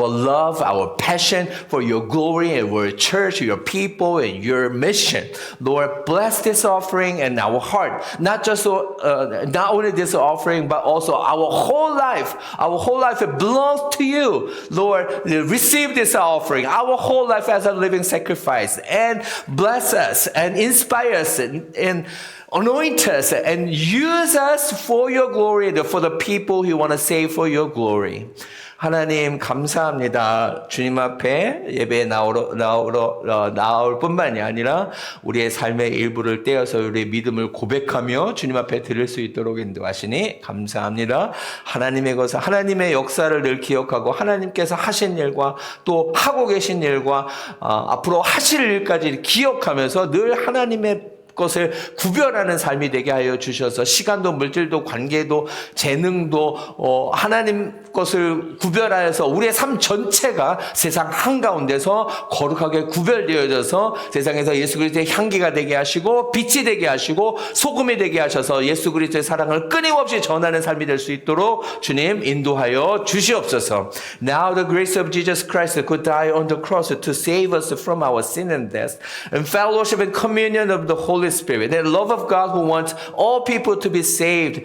love, our passion for your glory and your church, your people, and your mission. Lord, bless this offering and our heart. Not only this offering, but also our whole life. Our whole life belongs to you. Lord, receive this offering, our whole life as a living sacrifice, and bless us and inspire us and anoint us and use us for your glory and for the people you want to save for your glory. 하나님 감사합니다. 주님 앞에 예배에 나올 뿐만이 아니라 우리의 삶의 일부를 떼어서 우리의 믿음을 고백하며 주님 앞에 드릴 수 있도록 인도하시니 감사합니다. 하나님의 것을, 하나님의 역사를 늘 기억하고 하나님께서 하신 일과 또 하고 계신 일과 앞으로 하실 일까지 기억하면서 늘 하나님의 것을 구별하는 삶이 되게 하여 주셔서 시간도 물질도 관계도 재능도 하나님 것을 구별하여서 우리의 삶 전체가 세상 한가운데서 거룩하게 구별되어져서 세상에서 예수 그리스도의 향기가 되게 하시고 빛이 되게 하시고 소금이 되게 하셔서 예수 그리스도의 사랑을 끊임없이 전하는 삶이 될 수 있도록 주님 인도하여 주시옵소서. Now the grace of Jesus Christ could die on the cross to save us from our sin and death, and fellowship and communion of the Holy Spirit, the love of God who wants all people to be saved,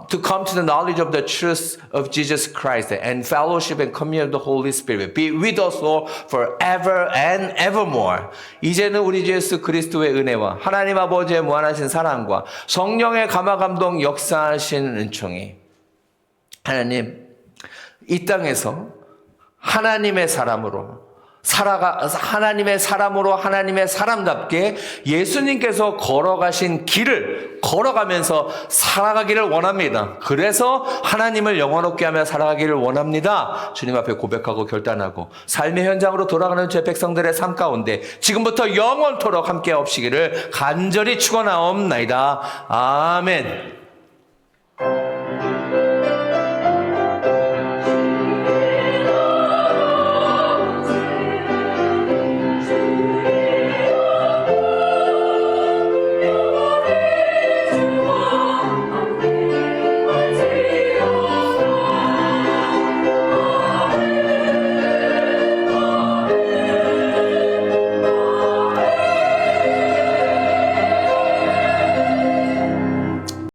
to come to the knowledge of the truth of Jesus Christ, and fellowship and communion of the Holy Spirit be with us all forever and evermore. 이제는 우리 주 예수 그리스도의 은혜와 하나님 아버지의 무한하신 사랑과 성령의 감화감동 역사하신 은총이 하나님 이 땅에서 하나님의 사람으로 하나님의 사람으로 하나님의 사람답게 예수님께서 걸어가신 길을 걸어가면서 살아가기를 원합니다. 그래서 하나님을 영원롭게 하며 살아가기를 원합니다. 주님 앞에 고백하고 결단하고 삶의 현장으로 돌아가는 제 백성들의 삶 가운데 지금부터 영원토록 함께 없시기를 간절히 축원하옵나이다. 아멘.